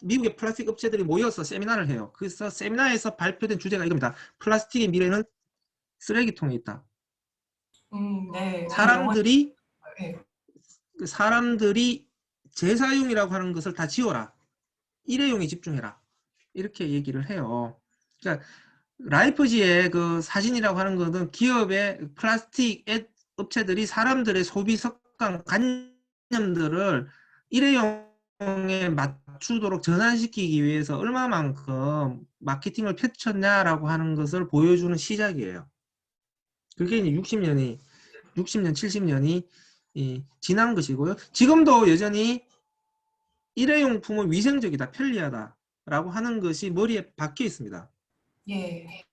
미국의 플라스틱 업체들이 모여서 세미나를 해요. 그래서 세미나에서 발표된 주제가 이겁니다. 플라스틱의 미래는 쓰레기통에 있다. 네, 영화, 사람들이 네. 사람들이 재사용이라고 하는 것을 다 지워라. 일회용에 집중해라. 이렇게 얘기를 해요. 그러니까 라이프지의 그 사진이라고 하는 것은 기업의 플라스틱 업체들이 사람들의 소비 습관 관념들을 일회용에 맞추도록 전환시키기 위해서 얼마만큼 마케팅을 펼쳤냐라고 하는 것을 보여주는 시작이에요. 그게 이제 60년, 70년이 지난 것이고요. 지금도 여전히 일회용품은 위생적이다, 편리하다라고 하는 것이 머리에 박혀 있습니다. 예.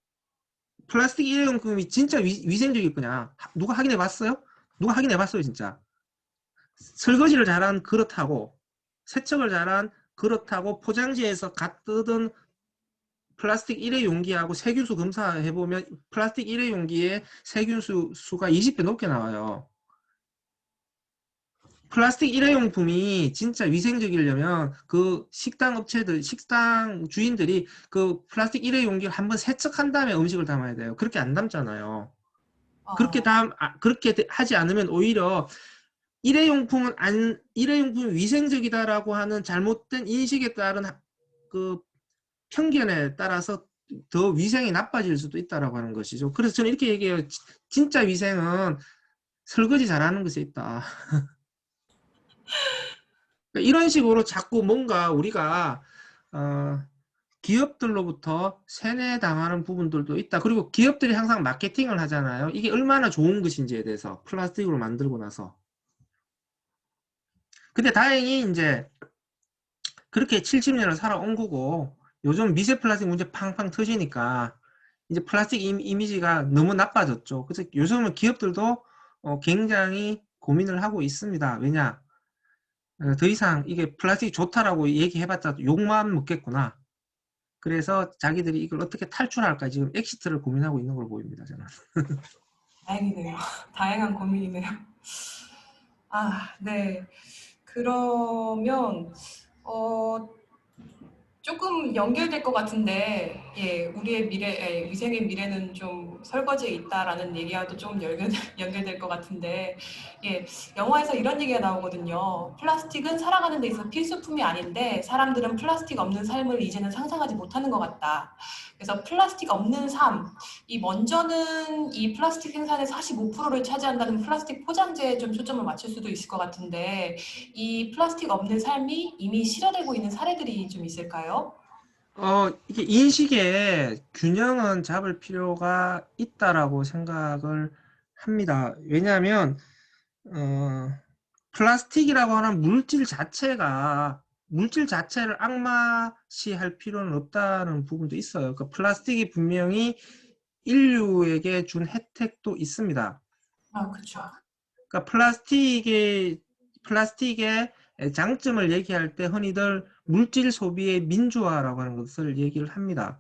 플라스틱 일회용품이 진짜 위생적일 거냐? 누가 확인해 봤어요? 누가 확인해 봤어요, 진짜. 설거지를 잘한 그릇하고 세척을 잘한 그릇하고 포장지에서 갓 뜯은 플라스틱 일회용기하고 세균수 검사해 보면 플라스틱 일회용기에 세균수 수가 20배 높게 나와요. 플라스틱 일회용품이 진짜 위생적이려면 그 식당 업체들, 식당 주인들이 그 플라스틱 일회용기를 한번 세척한 다음에 음식을 담아야 돼요. 그렇게 안 담잖아요. 그렇게 하지 않으면 오히려 일회용품이 위생적이다라고 하는 잘못된 인식에 따른 그 편견에 따라서 더 위생이 나빠질 수도 있다라고 하는 것이죠. 그래서 저는 이렇게 얘기해요. 진짜 위생은 설거지 잘하는 것에 있다. 그러니까 이런 식으로 자꾸 뭔가 우리가 기업들로부터 세뇌당하는 부분들도 있다. 그리고 기업들이 항상 마케팅을 하잖아요. 이게 얼마나 좋은 것인지에 대해서 플라스틱으로 만들고 나서. 근데 다행히 이제 그렇게 70년을 살아온 거고 요즘 미세 플라스틱 문제 팡팡 터지니까 이제 플라스틱 이미지가 너무 나빠졌죠. 그래서 요즘은 기업들도 굉장히 고민을 하고 있습니다. 왜냐? 더 이상 이게 플라스틱이 좋다라고 얘기해봤자 욕만 먹겠구나. 그래서 자기들이 이걸 어떻게 탈출할까 지금 엑시트를 고민하고 있는 걸 보입니다. 저는. 다행이네요. 다양한 고민이네요. 아, 네. 그러면 어, 조금 연결될 것 같은데, 예, 우리의 미래, 예, 위생의 미래는 좀 설거지에 있다라는 얘기와도 좀 연결될 것 같은데, 예, 영화에서 이런 얘기가 나오거든요. 플라스틱은 살아가는 데 있어서 필수품이 아닌데, 사람들은 플라스틱 없는 삶을 이제는 상상하지 못하는 것 같다. 그래서 플라스틱 없는 삶, 이 먼저는 이 플라스틱 생산의 45%를 차지한다는 플라스틱 포장재에 좀 초점을 맞출 수도 있을 것 같은데, 이 플라스틱 없는 삶이 이미 실현되고 있는 사례들이 좀 있을까요? 이게 인식의 균형은 잡을 필요가 있다라고 생각을 합니다. 왜냐하면 플라스틱이라고 하는 물질 자체를 악마시할 필요는 없다는 부분도 있어요. 그 플라스틱이 분명히 인류에게 준 혜택도 있습니다. 아, 그렇죠. 그러니까 플라스틱의 장점을 얘기할 때 흔히들 물질 소비의 민주화라고 하는 것을 얘기를 합니다.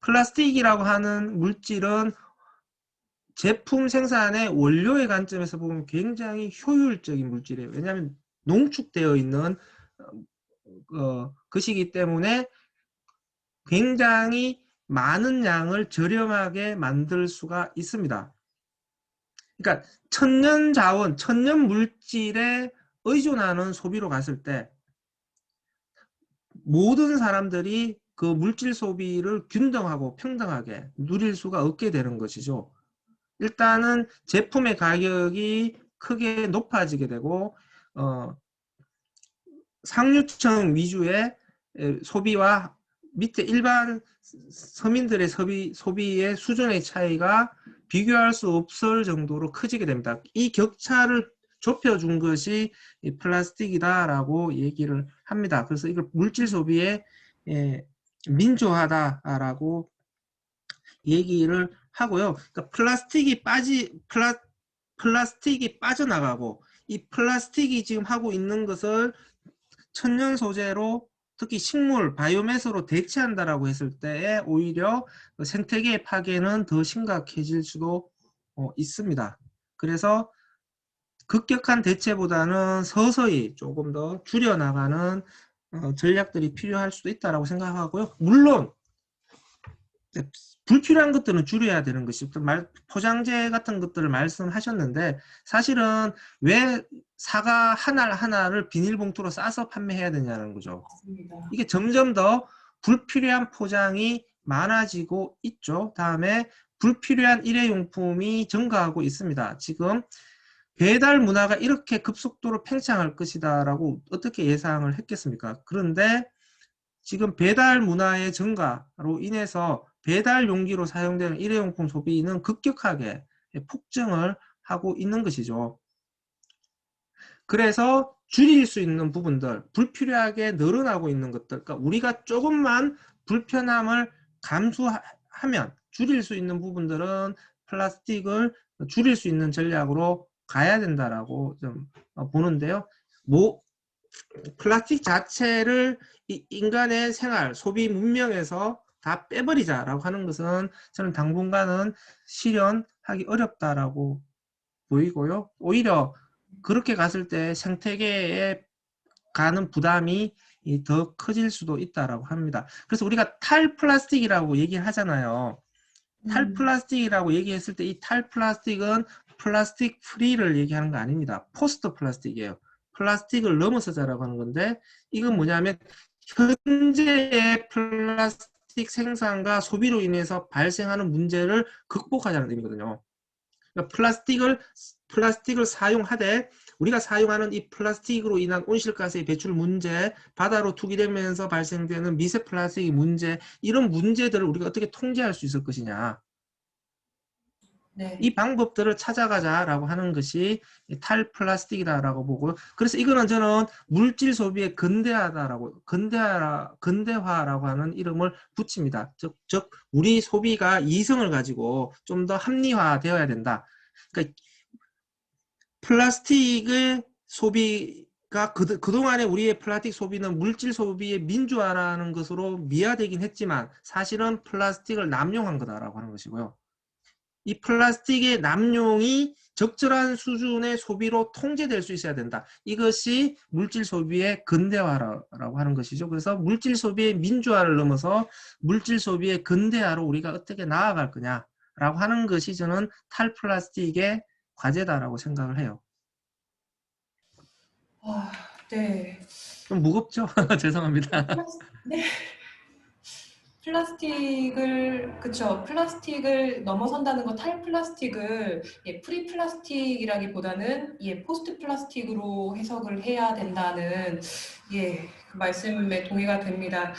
플라스틱이라고 하는 물질은 제품 생산의 원료의 관점에서 보면 굉장히 효율적인 물질이에요. 왜냐하면 농축되어 있는 것이기 때문에 굉장히 많은 양을 저렴하게 만들 수가 있습니다. 그러니까 천년 자원, 천년 물질에 의존하는 소비로 갔을 때 모든 사람들이 그 물질 소비를 균등하고 평등하게 누릴 수가 없게 되는 것이죠. 일단은 제품의 가격이 크게 높아지게 되고 상류층 위주의 소비와 밑에 일반 서민들의 소비의 수준의 차이가 비교할 수 없을 정도로 커지게 됩니다. 이 격차를 좁혀준 것이 플라스틱이다라고 얘기를 합니다. 그래서 이걸 물질 소비의 민주화다라고 얘기를 하고요. 그러니까 플라스틱이 빠져나가고 이 플라스틱이 지금 하고 있는 것을 천연 소재로 특히 식물, 바이오매스로 대체한다라고 했을 때에 오히려 생태계의 파괴는 더 심각해질 수도 있습니다. 그래서 급격한 대체보다는 서서히 조금 더 줄여나가는 전략들이 필요할 수도 있다고 생각하고요. 물론 불필요한 것들은 줄여야 되는 것이 포장재 같은 것들을 말씀하셨는데 사실은 왜 사과 하나를 비닐봉투로 싸서 판매해야 되냐는 거죠. 맞습니다. 이게 점점 더 불필요한 포장이 많아지고 있죠. 다음에 불필요한 일회용품이 증가하고 있습니다. 지금 배달 문화가 이렇게 급속도로 팽창할 것이다라고 어떻게 예상을 했겠습니까? 그런데 지금 배달 문화의 증가로 인해서 배달 용기로 사용되는 일회용품 소비는 급격하게 폭증을 하고 있는 것이죠. 그래서 줄일 수 있는 부분들, 불필요하게 늘어나고 있는 것들, 그러니까 우리가 조금만 불편함을 감수하면 줄일 수 있는 부분들은 플라스틱을 줄일 수 있는 전략으로 가야 된다라고 좀 보는데요. 플라스틱 자체를 인간의 생활, 소비 문명에서 다 빼버리자라고 하는 것은 저는 당분간은 실현하기 어렵다라고 보이고요. 오히려 그렇게 갔을 때 생태계에 가는 부담이 더 커질 수도 있다라고 합니다. 그래서 우리가 탈플라스틱이라고 얘기를 하잖아요. 탈플라스틱이라고 얘기했을 때 이 탈플라스틱은 플라스틱 프리를 얘기하는 거 아닙니다. 포스트 플라스틱이에요. 플라스틱을 넘어서자라고 하는 건데 이건 뭐냐면 현재의 플라스틱 생산과 소비로 인해서 발생하는 문제를 극복하자는 의미거든요. 그러니까 플라스틱을 사용하되 우리가 사용하는 이 플라스틱으로 인한 온실가스의 배출 문제, 바다로 투기되면서 발생되는 미세 플라스틱의 문제, 이런 문제들을 우리가 어떻게 통제할 수 있을 것이냐. 네. 이 방법들을 찾아가자라고 하는 것이 탈플라스틱이다라고 보고요. 그래서 이거는 저는 물질 소비의 근대화라고 하는 이름을 붙입니다. 즉 우리 소비가 이성을 가지고 좀 더 합리화되어야 된다. 그러니까 플라스틱의 소비가 그동안에 우리의 플라스틱 소비는 물질 소비의 민주화라는 것으로 미화되긴 했지만 사실은 플라스틱을 남용한 거다라고 하는 것이고요. 이 플라스틱의 남용이 적절한 수준의 소비로 통제될 수 있어야 된다. 이것이 물질 소비의 근대화라고 하는 것이죠. 그래서 물질 소비의 민주화를 넘어서 물질 소비의 근대화로 우리가 어떻게 나아갈 거냐라고 하는 것이 저는 탈플라스틱의 과제다라고 생각을 해요. 네. 좀 무겁죠? 죄송합니다. 네. 플라스틱을 넘어선다는 거, 탈플라스틱을 프리 플라스틱이라기보다는 포스트 플라스틱으로 해석을 해야 된다는 그 말씀에 동의가 됩니다.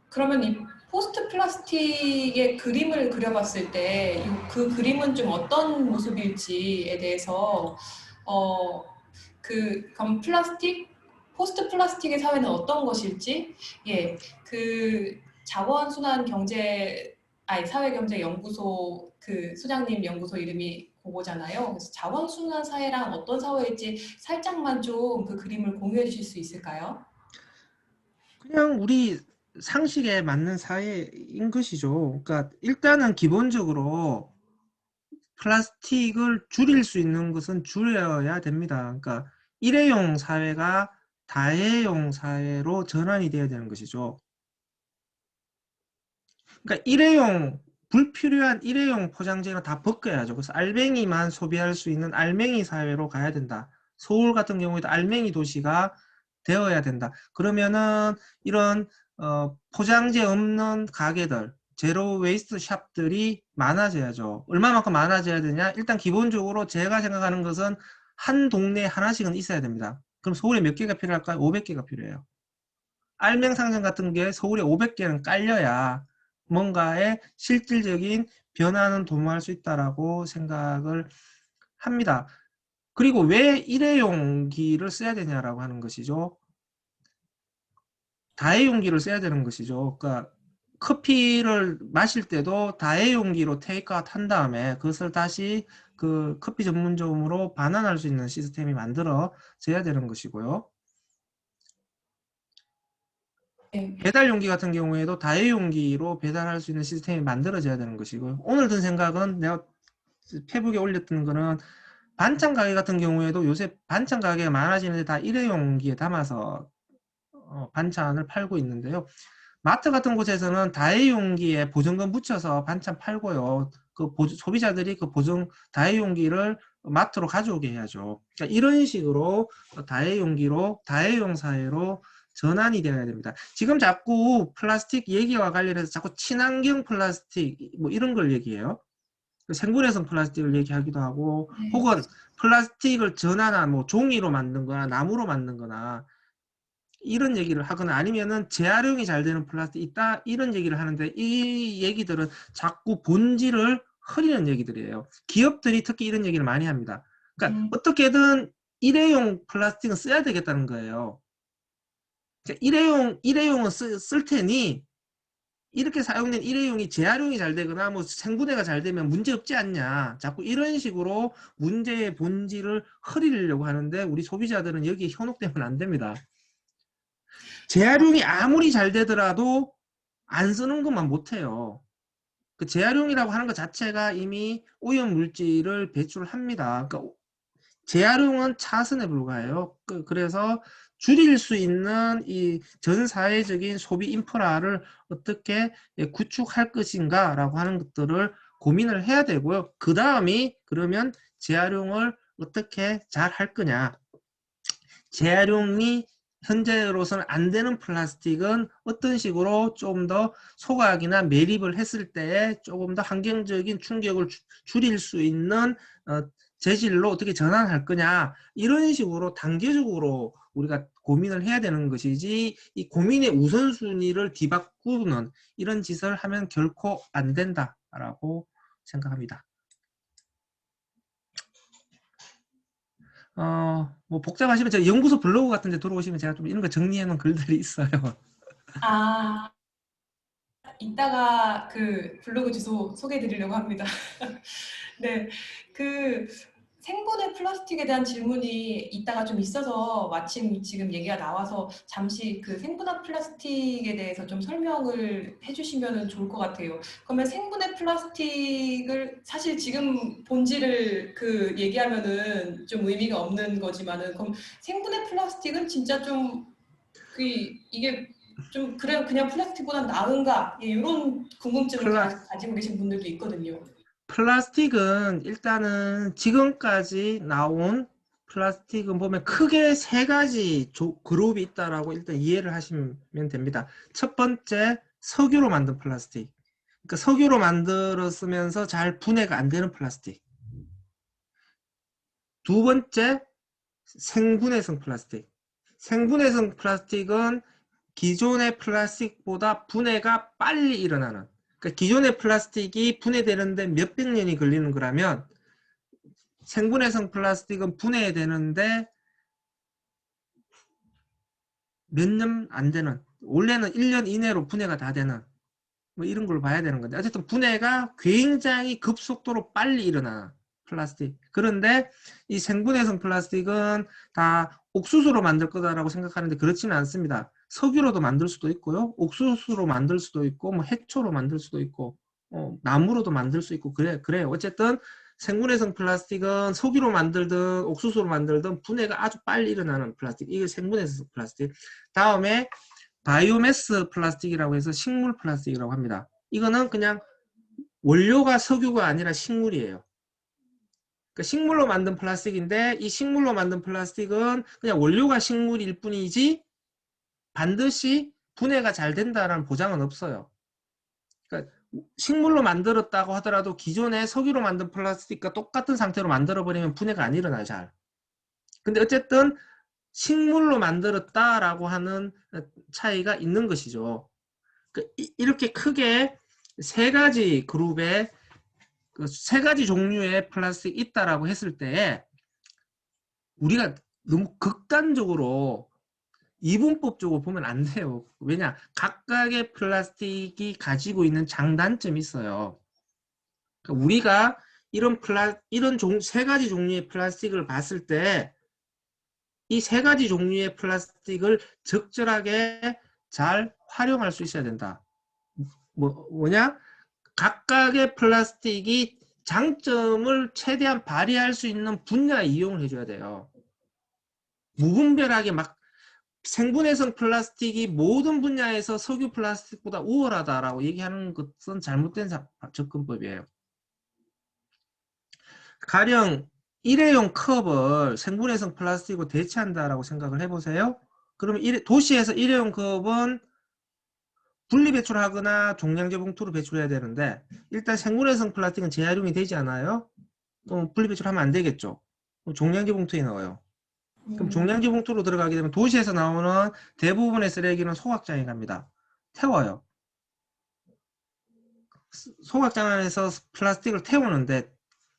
그러면 이 포스트 플라스틱의 그림을 그려봤을 때 그 그림은 좀 어떤 모습일지에 대해서 그럼 포스트 플라스틱의 사회는 어떤 것일지, 자원순환 사회경제연구소 그 소장님 연구소 이름이 그거잖아요. 그래서 자원순환 사회랑 어떤 사회일지 살짝만 좀 그 그림을 공유해 주실 수 있을까요? 그냥 우리 상식에 맞는 사회인 것이죠. 그러니까 일단은 기본적으로 플라스틱을 줄일 수 있는 것은 줄여야 됩니다. 그러니까 일회용 사회가 다회용 사회로 전환이 되어야 되는 것이죠. 그러니까 불필요한 일회용 포장재는 다 벗겨야죠. 그래서 알맹이만 소비할 수 있는 알맹이 사회로 가야 된다. 서울 같은 경우에도 알맹이 도시가 되어야 된다. 그러면은 이런 포장재 없는 가게들, 제로 웨이스트 샵들이 많아져야죠. 얼마만큼 많아져야 되냐? 일단 기본적으로 제가 생각하는 것은 한 동네에 하나씩은 있어야 됩니다. 그럼 서울에 몇 개가 필요할까요? 500개가 필요해요. 알맹 상점 같은 게 서울에 500개는 깔려야 뭔가의 실질적인 변화는 도모할 수 있다라고 생각을 합니다. 그리고 왜 일회용기를 써야 되냐라고 하는 것이죠. 다회용기를 써야 되는 것이죠. 그러니까 커피를 마실 때도 다회용기로 테이크아웃 한 다음에 그것을 다시 그 커피 전문점으로 반환할 수 있는 시스템이 만들어져야 되는 것이고요. 배달 용기 같은 경우에도 다회용기로 배달할 수 있는 시스템이 만들어져야 되는 것이고요. 오늘 든 생각은 내가 페북에 올렸던 거는 반찬 가게 같은 경우에도 요새 반찬 가게가 많아지는데 다 일회용기에 담아서 반찬을 팔고 있는데요. 마트 같은 곳에서는 다회용기에 보증금 붙여서 반찬 팔고요. 소비자들이 다회용기를 마트로 가져오게 해야죠. 그러니까 이런 식으로 다회용 사회로 전환이 되어야 됩니다. 지금 자꾸 플라스틱 얘기와 관련해서 자꾸 친환경 플라스틱 뭐 이런 걸 얘기해요. 생분해성 플라스틱을 얘기하기도 하고 네. 혹은 플라스틱을 전환한 뭐 종이로 만든 거나 나무로 만든 거나 이런 얘기를 하거나 아니면은 재활용이 잘 되는 플라스틱 있다 이런 얘기를 하는데 이 얘기들은 자꾸 본질을 흐리는 얘기들이에요. 기업들이 특히 이런 얘기를 많이 합니다. 그러니까 어떻게든 일회용 플라스틱은 써야 되겠다는 거예요. 일회용은 쓸 테니 이렇게 사용된 일회용이 재활용이 잘 되거나 뭐 생분해가 잘 되면 문제 없지 않냐. 자꾸 이런 식으로 문제의 본질을 흐리려고 하는데 우리 소비자들은 여기에 현혹되면 안 됩니다. 재활용이 아무리 잘 되더라도 안 쓰는 것만 못해요. 그 재활용이라고 하는 것 자체가 이미 오염 물질을 배출합니다. 그러니까 재활용은 차선에 불과해요. 그래서 줄일 수 있는 이 전 사회적인 소비 인프라를 어떻게 구축할 것인가라고 하는 것들을 고민을 해야 되고요. 그 다음이 그러면 재활용을 어떻게 잘 할 거냐. 재활용이 현재로서는 안 되는 플라스틱은 어떤 식으로 좀 더 소각이나 매립을 했을 때 조금 더 환경적인 충격을 줄일 수 있는 재질로 어떻게 전환할 거냐 이런 식으로 단계적으로 우리가 고민을 해야 되는 것이지 이 고민의 우선순위를 뒤바꾸는 이런 짓을 하면 결코 안 된다라고 생각합니다. 뭐 복잡하시면 저 연구소 블로그 같은 데 들어오시면 제가 좀 이런 거 정리해 놓은 글들이 있어요. 아, 이따가 그 블로그 주소 소개해 드리려고 합니다. 네. 그 생분해 플라스틱에 대한 질문이 이따가 좀 있어서 마침 지금 얘기가 나와서 잠시 그 생분해 플라스틱에 대해서 좀 설명을 해주시면 좋을 것 같아요. 그러면 생분해 플라스틱을 사실 지금 본질을 그 얘기하면은 좀 의미가 없는 거지만은 그럼 생분해 플라스틱은 진짜 좀 그 이게 좀 그래 그냥 플라스틱보다 나은가 이런 궁금증을 플라, 가지고 계신 분들도 있거든요. 플라스틱은 일단은 지금까지 나온 플라스틱은 보면 크게 세 가지 그룹이 있다라고 일단 이해를 하시면 됩니다. 첫 번째 석유로 만든 플라스틱. 그러니까 석유로 만들었으면서 잘 분해가 안 되는 플라스틱. 두 번째 생분해성 플라스틱. 생분해성 플라스틱은 기존의 플라스틱보다 분해가 빨리 일어나는. 그러니까 기존의 플라스틱이 분해되는데 몇백 년이 걸리는 거라면 생분해성 플라스틱은 분해되는데 몇 년 안 되는, 원래는 1년 이내로 분해가 다 되는 뭐 이런 걸 봐야 되는 건데 어쨌든 분해가 굉장히 급속도로 빨리 일어나는 플라스틱. 그런데 이 생분해성 플라스틱은 다 옥수수로 만들 거다라고 생각하는데 그렇지는 않습니다. 석유로도 만들 수도 있고요. 옥수수로 만들 수도 있고 뭐 해초로 만들 수도 있고 나무로도 만들 수 있고 그래요. 어쨌든 생분해성 플라스틱은 석유로 만들든 옥수수로 만들든 분해가 아주 빨리 일어나는 플라스틱. 이게 생분해성 플라스틱. 다음에 바이오매스 플라스틱이라고 해서 식물 플라스틱이라고 합니다. 이거는 그냥 원료가 석유가 아니라 식물이에요. 그러니까 식물로 만든 플라스틱인데 이 식물로 만든 플라스틱은 그냥 원료가 식물일 뿐이지 반드시 분해가 잘 된다는 보장은 없어요. 그러니까 식물로 만들었다고 하더라도 기존의 석유로 만든 플라스틱과 똑같은 상태로 만들어버리면 분해가 안 일어나요, 잘. 근데 어쨌든 식물로 만들었다라고 하는 차이가 있는 것이죠. 이렇게 크게 세 가지 그룹의 세 가지 종류의 플라스틱이 있다라고 했을 때 우리가 너무 극단적으로 이분법적으로 보면 안 돼요. 왜냐? 각각의 플라스틱이 가지고 있는 장단점이 있어요. 그러니까 우리가 이런 세 가지 종류의 플라스틱을 봤을 때 이 세 가지 종류의 플라스틱을 적절하게 잘 활용할 수 있어야 된다. 뭐냐? 각각의 플라스틱이 장점을 최대한 발휘할 수 있는 분야에 이용을 해줘야 돼요. 무분별하게 막 생분해성 플라스틱이 모든 분야에서 석유 플라스틱보다 우월하다라고 얘기하는 것은 잘못된 접근법이에요. 가령 일회용 컵을 생분해성 플라스틱으로 대체한다라고 생각을 해보세요. 그러면 도시에서 일회용 컵은 분리 배출하거나 종량제 봉투로 배출해야 되는데 일단 생분해성 플라스틱은 재활용이 되지 않아요. 그럼 분리 배출하면 안 되겠죠. 그럼 종량제 봉투에 넣어요. 그럼 종량제 봉투로 들어가게 되면 도시에서 나오는 대부분의 쓰레기는 소각장에 갑니다. 태워요. 소각장 안에서 플라스틱을 태우는데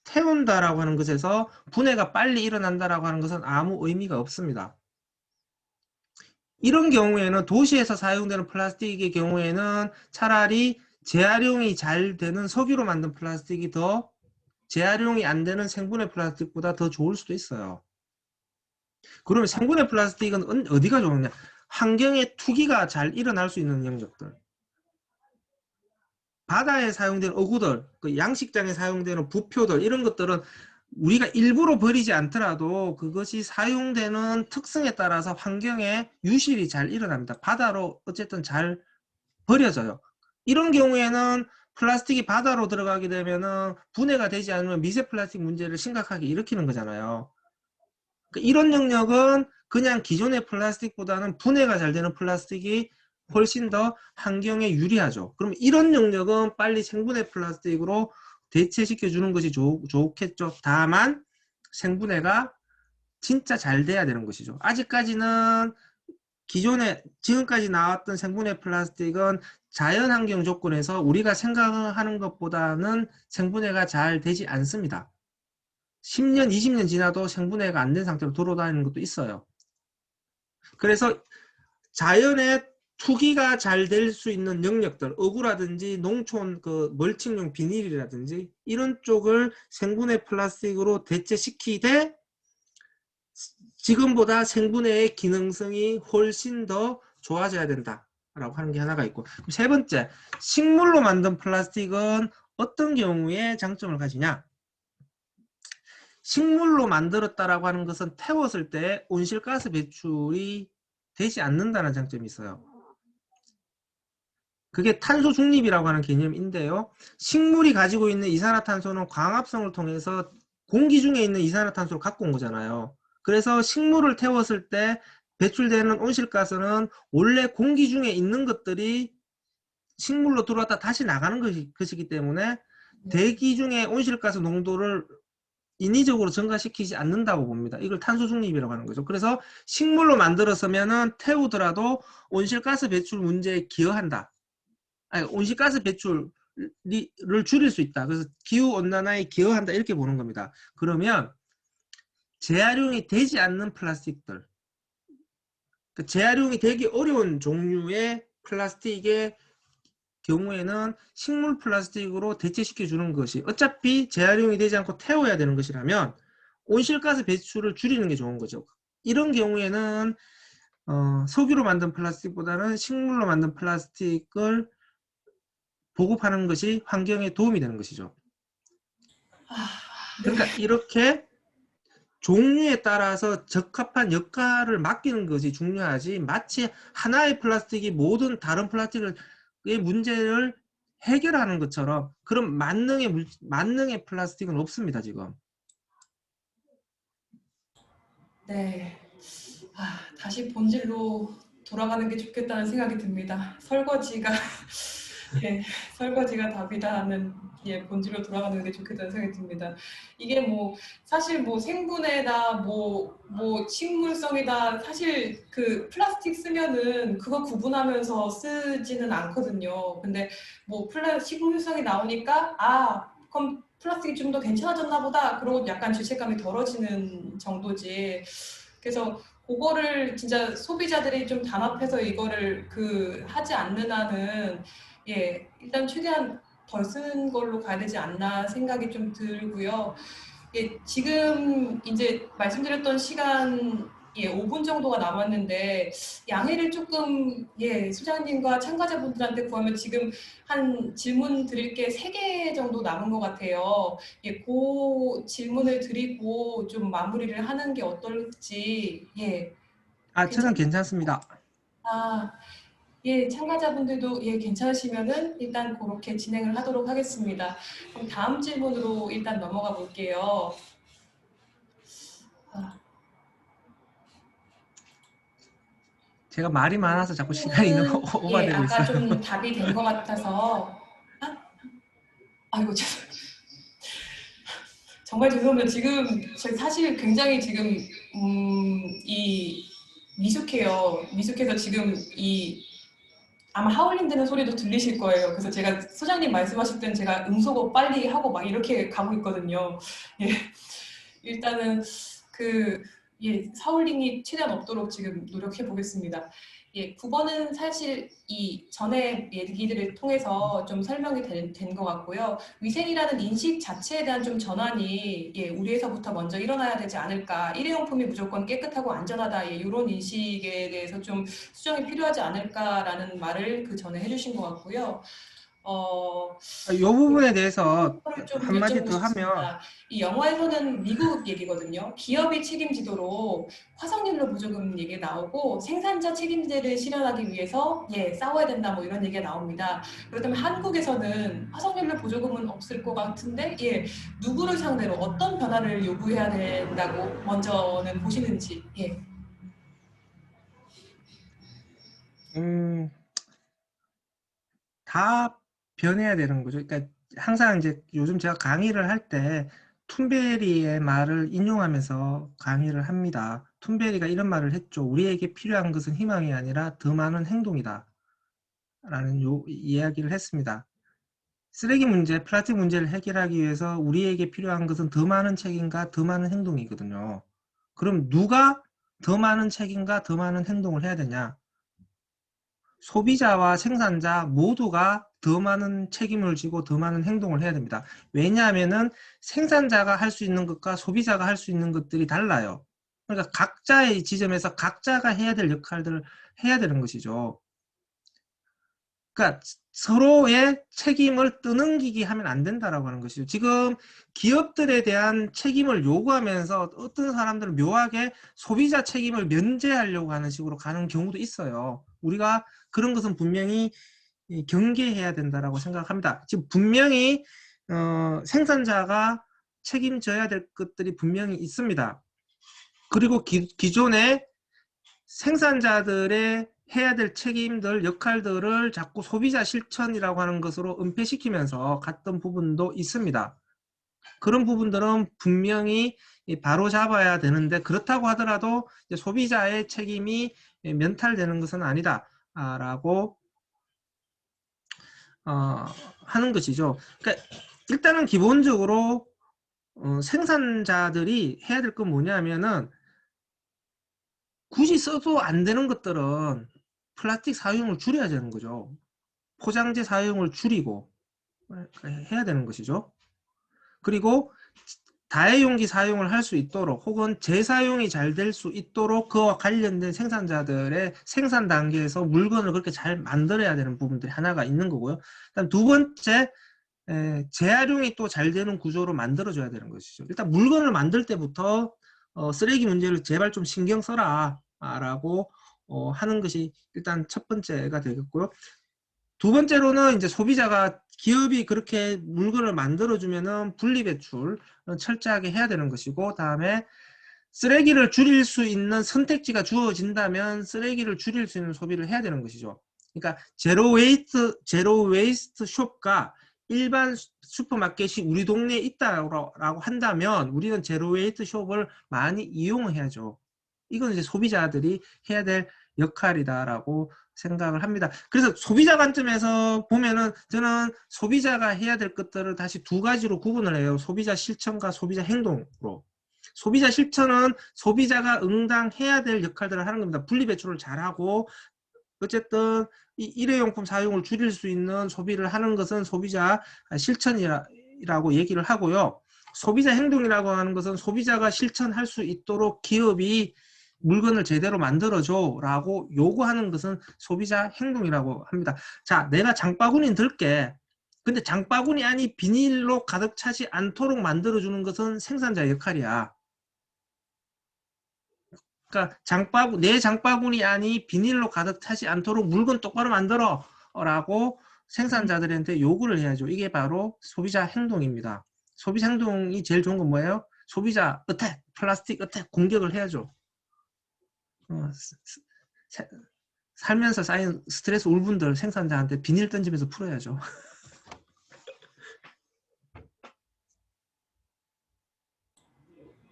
태운다라고 하는 것에서 분해가 빨리 일어난다라고 하는 것은 아무 의미가 없습니다. 이런 경우에는 도시에서 사용되는 플라스틱의 경우에는 차라리 재활용이 잘 되는 석유로 만든 플라스틱이 더 재활용이 안 되는 생분해 플라스틱보다 더 좋을 수도 있어요. 그러면 생분해 플라스틱은 어디가 좋으냐? 환경에 투기가 잘 일어날 수 있는 영역들. 바다에 사용되는 어구들, 그 양식장에 사용되는 부표들 이런 것들은 우리가 일부러 버리지 않더라도 그것이 사용되는 특성에 따라서 환경에 유실이 잘 일어납니다. 바다로 어쨌든 잘 버려져요. 이런 경우에는 플라스틱이 바다로 들어가게 되면은 분해가 되지 않으면 미세 플라스틱 문제를 심각하게 일으키는 거잖아요. 이런 영역은 그냥 기존의 플라스틱보다는 분해가 잘 되는 플라스틱이 훨씬 더 환경에 유리하죠. 그럼 이런 영역은 빨리 생분해 플라스틱으로 대체시켜 주는 것이 좋겠죠. 다만 생분해가 진짜 잘 돼야 되는 것이죠. 아직까지는 기존에 지금까지 나왔던 생분해 플라스틱은 자연환경 조건에서 우리가 생각하는 것보다는 생분해가 잘 되지 않습니다. 10년, 20년 지나도 생분해가 안 된 상태로 돌아다니는 것도 있어요. 그래서 자연의 투기가 잘 될 수 있는 영역들, 어구라든지 농촌 그 멀칭용 비닐이라든지 이런 쪽을 생분해 플라스틱으로 대체시키되 지금보다 생분해의 기능성이 훨씬 더 좋아져야 된다라고 하는 게 하나가 있고, 세 번째, 식물로 만든 플라스틱은 어떤 경우에 장점을 가지냐? 식물로 만들었다라고 하는 것은 태웠을 때 온실가스 배출이 되지 않는다는 장점이 있어요. 그게 탄소 중립이라고 하는 개념인데요. 식물이 가지고 있는 이산화탄소는 광합성을 통해서 공기 중에 있는 이산화탄소를 갖고 온 거잖아요. 그래서 식물을 태웠을 때 배출되는 온실가스는 원래 공기 중에 있는 것들이 식물로 들어왔다 다시 나가는 것이기 때문에 대기 중에 온실가스 농도를 인위적으로 증가시키지 않는다고 봅니다. 이걸 탄소 중립이라고 하는 거죠. 그래서 식물로 만들었으면은 태우더라도 온실가스 배출 문제에 기여한다. 아니, 온실가스 배출을 줄일 수 있다. 그래서 기후온난화에 기여한다. 이렇게 보는 겁니다. 그러면 재활용이 되지 않는 플라스틱들, 재활용이 되기 어려운 종류의 플라스틱의 경우에는 식물 플라스틱으로 대체시켜 주는 것이 어차피 재활용이 되지 않고 태워야 되는 것이라면 온실가스 배출을 줄이는 게 좋은 거죠. 이런 경우에는 석유로 만든 플라스틱보다는 식물로 만든 플라스틱을 보급하는 것이 환경에 도움이 되는 것이죠. 그러니까 이렇게 종류에 따라서 적합한 역할을 맡기는 것이 중요하지, 마치 하나의 플라스틱이 모든 다른 플라스틱의 문제를 해결하는 것처럼 그런 만능의 플라스틱은 없습니다, 지금. 네. 다시 본질로 돌아가는 게 좋겠다는 생각이 듭니다. 설거지가 예, 설거지가 답이다 하는 본질로 돌아가는 게 좋겠다는 생각이 듭니다. 이게 뭐 사실 뭐 생분해다 뭐 식물성이다 사실 그 플라스틱 쓰면은 그거 구분하면서 쓰지는 않거든요. 근데 뭐 식물성이 나오니까 그럼 플라스틱이 좀 더 괜찮아졌나 보다 그러고 약간 죄책감이 덜어지는 정도지. 그래서 그거를 진짜 소비자들이 좀 단합해서 이거를 하지 않는 한은 일단 최대한 덜 쓰는 걸로 가야 되지 않나 생각이 좀 들고요. 지금 이제 말씀드렸던 시간 5분 정도가 남았는데 양해를 조금 수장님과 참가자분들한테 구하면 지금 한 질문 드릴 게 3개 정도 남은 것 같아요. 그 질문을 드리고 좀 마무리를 하는 게 어떨지 저는 괜찮 괜찮습니다. 참가자분들도 괜찮으시면은 일단 그렇게 진행을 하도록 하겠습니다. 그럼 다음 질문으로 일단 넘어가 볼게요. 제가 말이 많아서 자꾸 시간이 너무 는 예, 오버되고 아까 있어요. 좀 답이 된 것 같아서 아이고 정말 죄송합니다. 지금 저희 사실 굉장히 지금 이 미숙해요. 미숙해서 지금 이 아마 하울링 되는 소리도 들리실 거예요. 그래서 제가 소장님 말씀하실 때는 제가 음소거 빨리 하고 막 이렇게 가고 있거든요. 예, 일단은 그 예, 사울링이 최대한 없도록 지금 노력해 보겠습니다. 예, 9번은 사실 이 전에 얘기들을 통해서 좀 설명이 된 것 같고요. 위생이라는 인식 자체에 대한 좀 전환이 예, 우리에서부터 먼저 일어나야 되지 않을까. 일회용품이 무조건 깨끗하고 안전하다. 예, 이런 인식에 대해서 좀 수정이 필요하지 않을까라는 말을 그 전에 해주신 것 같고요. 어, 이 부분에 대해서 거를 좀 한마디 여쭤보고 더 하면 싶습니다. 이 영화에서는 미국 얘기거든요. 기업이 책임지도록 화석연료 보조금 얘기 나오고 생산자 책임제를 실현하기 위해서 예 싸워야 된다 뭐 이런 얘기가 나옵니다. 그렇다면 한국에서는 화석연료 보조금은 없을 것 같은데 예 누구를 상대로 어떤 변화를 요구해야 된다고 먼저는 보시는지 예. 음, 다 변해야 되는 거죠. 그러니까 항상 이제 요즘 제가 강의를 할 때 툰베리의 말을 인용하면서 강의를 합니다. 툰베리가 이런 말을 했죠. 우리에게 필요한 것은 희망이 아니라 더 많은 행동이다. 라는 이야기를 했습니다. 쓰레기 문제, 플라스틱 문제를 해결하기 위해서 우리에게 필요한 것은 더 많은 책임과 더 많은 행동이거든요. 그럼 누가 더 많은 책임과 더 많은 행동을 해야 되냐? 소비자와 생산자 모두가 더 많은 책임을 지고 더 많은 행동을 해야 됩니다. 왜냐하면은 생산자가 할 수 있는 것과 소비자가 할 수 있는 것들이 달라요. 그러니까 각자의 지점에서 각자가 해야 될 역할들을 해야 되는 것이죠. 그러니까 서로의 책임을 떠넘기기 하면 안 된다라고 하는 것이죠. 지금 기업들에 대한 책임을 요구하면서 어떤 사람들은 묘하게 소비자 책임을 면제하려고 하는 식으로 가는 경우도 있어요. 우리가 그런 것은 분명히 경계해야 된다라고 생각합니다. 지금 분명히 생산자가 책임져야 될 것들이 분명히 있습니다. 그리고 기존에 생산자들의 해야 될 책임들, 역할들을 자꾸 소비자 실천이라고 하는 것으로 은폐시키면서 갔던 부분도 있습니다. 그런 부분들은 분명히 바로 잡아야 되는데 그렇다고 하더라도 소비자의 책임이 면탈되는 것은 아니다라고 하는 것이죠. 그러니까 일단은 기본적으로 생산자들이 해야 될 건 뭐냐면은 굳이 써도 안 되는 것들은 플라스틱 사용을 줄여야 되는 거죠. 포장재 사용을 줄이고 해야 되는 것이죠. 그리고 다회용기 사용을 할 수 있도록 혹은 재사용이 잘 될 수 있도록 그와 관련된 생산자들의 생산 단계에서 물건을 그렇게 잘 만들어야 되는 부분들이 하나가 있는 거고요. 그다음 두 번째, 재활용이 또 잘 되는 구조로 만들어줘야 되는 것이죠. 일단 물건을 만들 때부터 쓰레기 문제를 제발 좀 신경 써라 라고 하는 것이 일단 첫 번째가 되겠고요. 두 번째로는 이제 소비자가 기업이 그렇게 물건을 만들어주면은 분리배출 철저하게 해야 되는 것이고, 다음에 쓰레기를 줄일 수 있는 선택지가 주어진다면 쓰레기를 줄일 수 있는 소비를 해야 되는 것이죠. 그러니까 제로 웨이스트 숍과 일반 슈퍼마켓이 우리 동네에 있다라고 한다면 우리는 제로 웨이스트 숍을 많이 이용해야죠. 이건 이제 소비자들이 해야 될 역할이다라고 생각을 합니다. 그래서 소비자 관점에서 보면은 저는 소비자가 해야 될 것들을 다시 두 가지로 구분을 해요. 소비자 실천과 소비자 행동으로. 소비자 실천은 소비자가 응당해야 될 역할들을 하는 겁니다. 분리배출을 잘하고 어쨌든 이 일회용품 사용을 줄일 수 있는 소비를 하는 것은 소비자 실천이라고 얘기를 하고요. 소비자 행동이라고 하는 것은 소비자가 실천할 수 있도록 기업이 물건을 제대로 만들어줘 라고 요구하는 것은 소비자 행동이라고 합니다. 자, 내가 장바구니 들게. 근데 장바구니 안이 비닐로 가득 차지 않도록 만들어주는 것은 생산자의 역할이야. 그러니까 내 장바구니 안이 비닐로 가득 차지 않도록 물건 똑바로 만들어 라고 생산자들한테 요구를 해야죠. 이게 바로 소비자 행동입니다. 소비자 행동이 제일 좋은 건 뭐예요? 소비자 어택, 플라스틱 어택 공격을 해야죠. 살면서 쌓인 스트레스 울분들 생산자한테 비닐 던지면서 풀어야죠.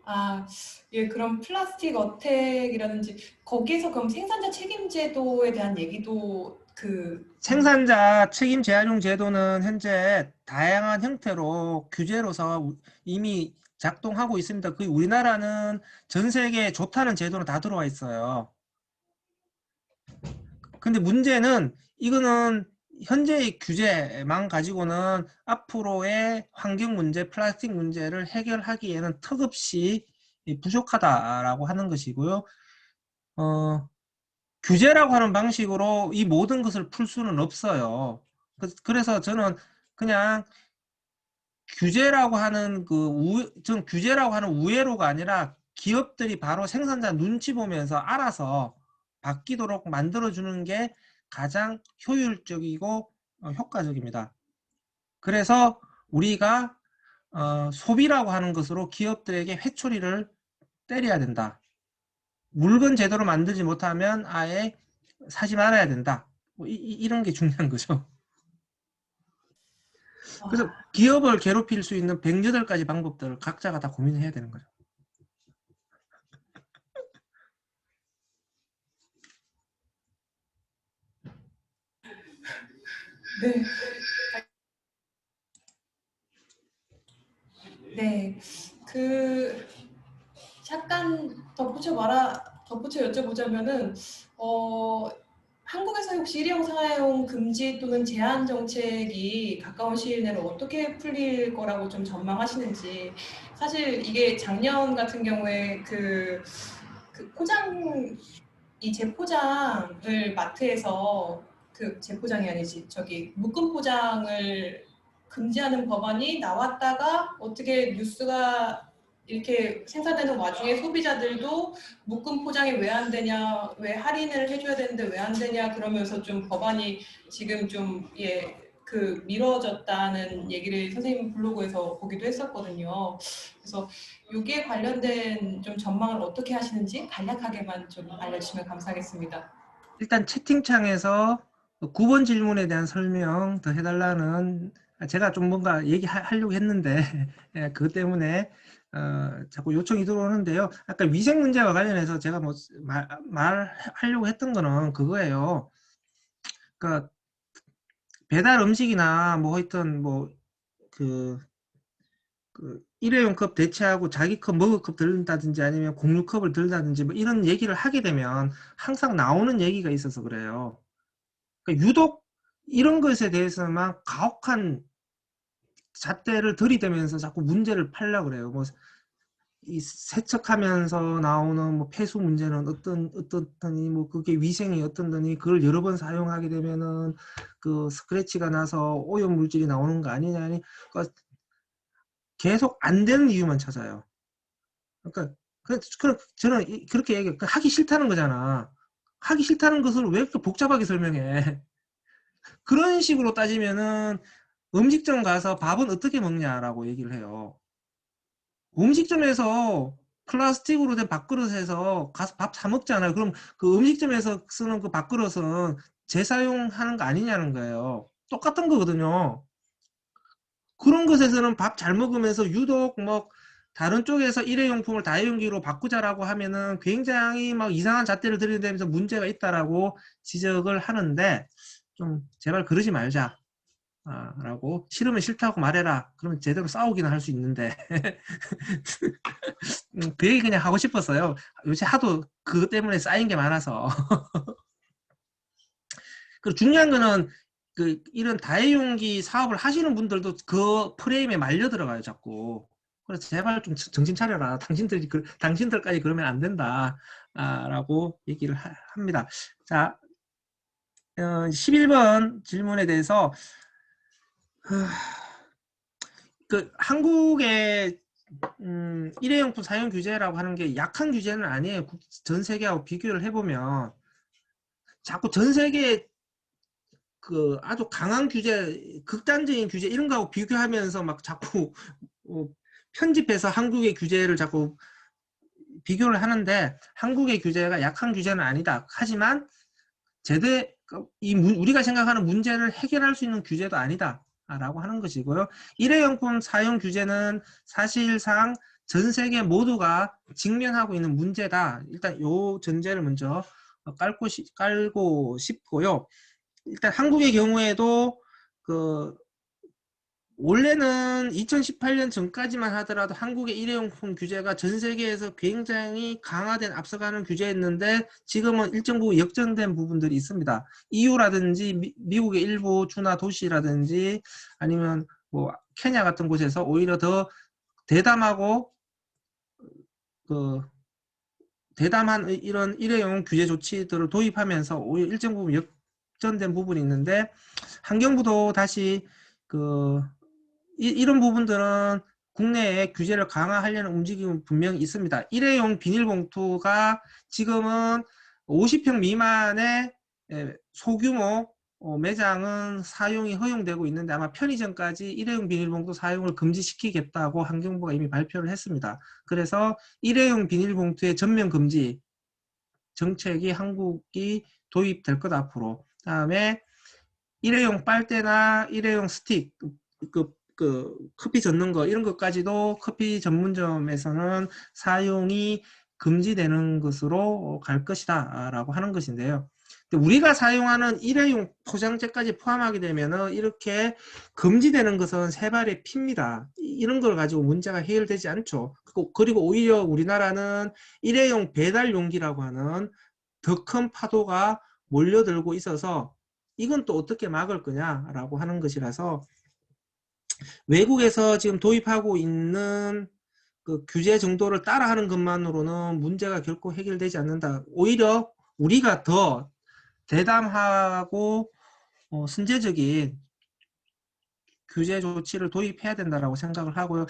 아, 예, 그럼 플라스틱 어택이라든지 거기에서 그럼 생산자 책임 제도에 대한 얘기도 생산자 책임 제한용 제도는 현재 다양한 형태로 규제로서 이미 작동하고 있습니다. 그 우리나라는 전 세계에 좋다는 제도는 다 들어와 있어요. 근데 문제는 이거는 현재의 규제만 가지고는 앞으로의 환경 문제, 플라스틱 문제를 해결하기에는 턱없이 부족하다라고 하는 것이고요. 규제라고 하는 방식으로 이 모든 것을 풀 수는 없어요. 그래서 저는 그냥 전 규제라고 하는 우회로가 아니라 기업들이 바로 생산자 눈치 보면서 알아서 바뀌도록 만들어주는 게 가장 효율적이고 효과적입니다. 그래서 우리가 소비라고 하는 것으로 기업들에게 회초리를 때려야 된다. 물건 제대로 만들지 못하면 아예 사지 말아야 된다. 뭐 이런 게 중요한 거죠. 그래서 와, 기업을 괴롭힐 수 있는 108가지 방법들을 각자가 다 고민해야 되는 거죠. 네, 네, 그 잠깐 덧붙여 여쭤보자면은 어, 한국에서 혹시 일회용 사용 금지 또는 제한 정책이 가까운 시일 내로 어떻게 풀릴 거라고 좀 전망하시는지. 사실 이게 작년 같은 경우에 이 재포장을 마트에서 재포장이 아니지 저기 묶음 포장을 금지하는 법안이 나왔다가 어떻게 뉴스가 이렇게 생산되는 와중에 소비자들도 묶음 포장이 왜 안 되냐, 왜 할인을 해줘야 되는데 왜 안 되냐 그러면서 좀 법안이 지금 좀 미뤄졌다는 얘기를 선생님 블로그에서 보기도 했었거든요. 그래서 여기에 관련된 좀 전망을 어떻게 하시는지 간략하게만 좀 알려주시면 감사하겠습니다. 일단 채팅창에서 9번 질문에 대한 설명 더 해달라는 제가 좀 뭔가 얘기하려고 했는데 그것 때문에 자꾸 요청이 들어오는데요. 아까 위생 문제와 관련해서 제가 뭐 말하려고 했던 거는 그거예요. 그러니까 배달 음식이나 뭐 하여튼 그 일회용 컵 대체하고 자기 컵 머그컵 들는다든지 아니면 공유컵을 들다든지 뭐 이런 얘기를 하게 되면 항상 나오는 얘기가 있어서 그래요. 그러니까 유독 이런 것에 대해서만 가혹한 잣대를 들이대면서 자꾸 문제를 팔려고 그래요. 뭐 이 세척하면서 나오는 뭐 폐수 문제는 어떻더니 뭐 그게 위생이 어떻더니 그걸 여러 번 사용하게 되면은 그 스크래치가 나서 오염 물질이 나오는 거 아니냐니 그러니까 계속 안 되는 이유만 찾아요. 그러니까 저는 그렇게 얘기해요. 하기 싫다는 거잖아. 하기 싫다는 것을 왜 이렇게 복잡하게 설명해? 그런 식으로 따지면은 음식점 가서 밥은 어떻게 먹냐라고 얘기를 해요. 음식점에서 플라스틱으로 된 밥그릇에서 가서 밥 사 먹잖아요. 그럼 그 음식점에서 쓰는 그 밥그릇은 재사용하는 거 아니냐는 거예요. 똑같은 거거든요. 그런 것에서는 밥 잘 먹으면서 유독 뭐 다른 쪽에서 일회용품을 다회용기로 바꾸자라고 하면은 굉장히 막 이상한 잣대를 들이대면서 문제가 있다라고 지적을 하는데 좀 제발 그러지 말자. 라고 싫으면 싫다고 말해라. 그러면 제대로 싸우기는 할 수 있는데 그 얘기 그냥 하고 싶었어요. 요새 하도 그것 때문에 쌓인 게 많아서. 그리고 중요한 거는 이런 다회용기 사업을 하시는 분들도 그 프레임에 말려 들어가요, 자꾸. 그래서 제발 좀 정신 차려라. 당신들까지 그러면 안 된다. 라고 얘기를 합니다. 자, 11번 질문에 대해서, 한국의 일회용품 사용 규제라고 하는 게 약한 규제는 아니에요. 전 세계하고 비교를 해보면 자꾸 전 세계 아주 강한 규제, 극단적인 규제 이런 거하고 비교하면서 막 자꾸 어, 편집해서 한국의 규제를 자꾸 비교를 하는데 한국의 규제가 약한 규제는 아니다. 하지만 우리가 생각하는 문제를 해결할 수 있는 규제도 아니다라고 하는 것이고요. 일회용품 사용 규제는 사실상 전 세계 모두가 직면하고 있는 문제다. 일단 요 전제를 먼저 깔고 싶고요. 일단 한국의 경우에도 그 원래는 2018년 전까지만 하더라도 한국의 일회용품 규제가 전 세계에서 굉장히 강화된 앞서가는 규제였는데 지금은 일정 부분 역전된 부분들이 있습니다. EU라든지 미국의 일부 준하 도시라든지 아니면 뭐 케냐 같은 곳에서 오히려 더 대담하고 대담한 이런 일회용 규제 조치들을 도입하면서 오히려 일정 부분 역전된 부분이 있는데 환경부도 다시 이런 부분들은 국내에 규제를 강화하려는 움직임은 분명히 있습니다. 일회용 비닐봉투가 지금은 50평 미만의 소규모 매장은 사용이 허용되고 있는데 아마 편의점까지 일회용 비닐봉투 사용을 금지시키겠다고 환경부가 이미 발표를 했습니다. 그래서 일회용 비닐봉투의 전면 금지 정책이 한국이 도입될 것 앞으로. 다음에 일회용 빨대나 일회용 스틱, 커피 젓는 거 이런 것까지도 커피 전문점에서는 사용이 금지되는 것으로 갈 것이다 라고 하는 것인데요. 우리가 사용하는 일회용 포장재까지 포함하게 되면 이렇게 금지되는 것은 세 발의 피입니다. 이런 걸 가지고 문제가 해결되지 않죠. 그리고 오히려 우리나라는 일회용 배달 용기라고 하는 더 큰 파도가 몰려들고 있어서 이건 또 어떻게 막을 거냐라고 하는 것이라서 외국에서 지금 도입하고 있는 그 규제 정도를 따라하는 것만으로는 문제가 결코 해결되지 않는다. 오히려 우리가 더 대담하고 선제적인 규제 조치를 도입해야 된다고 생각을 하고요.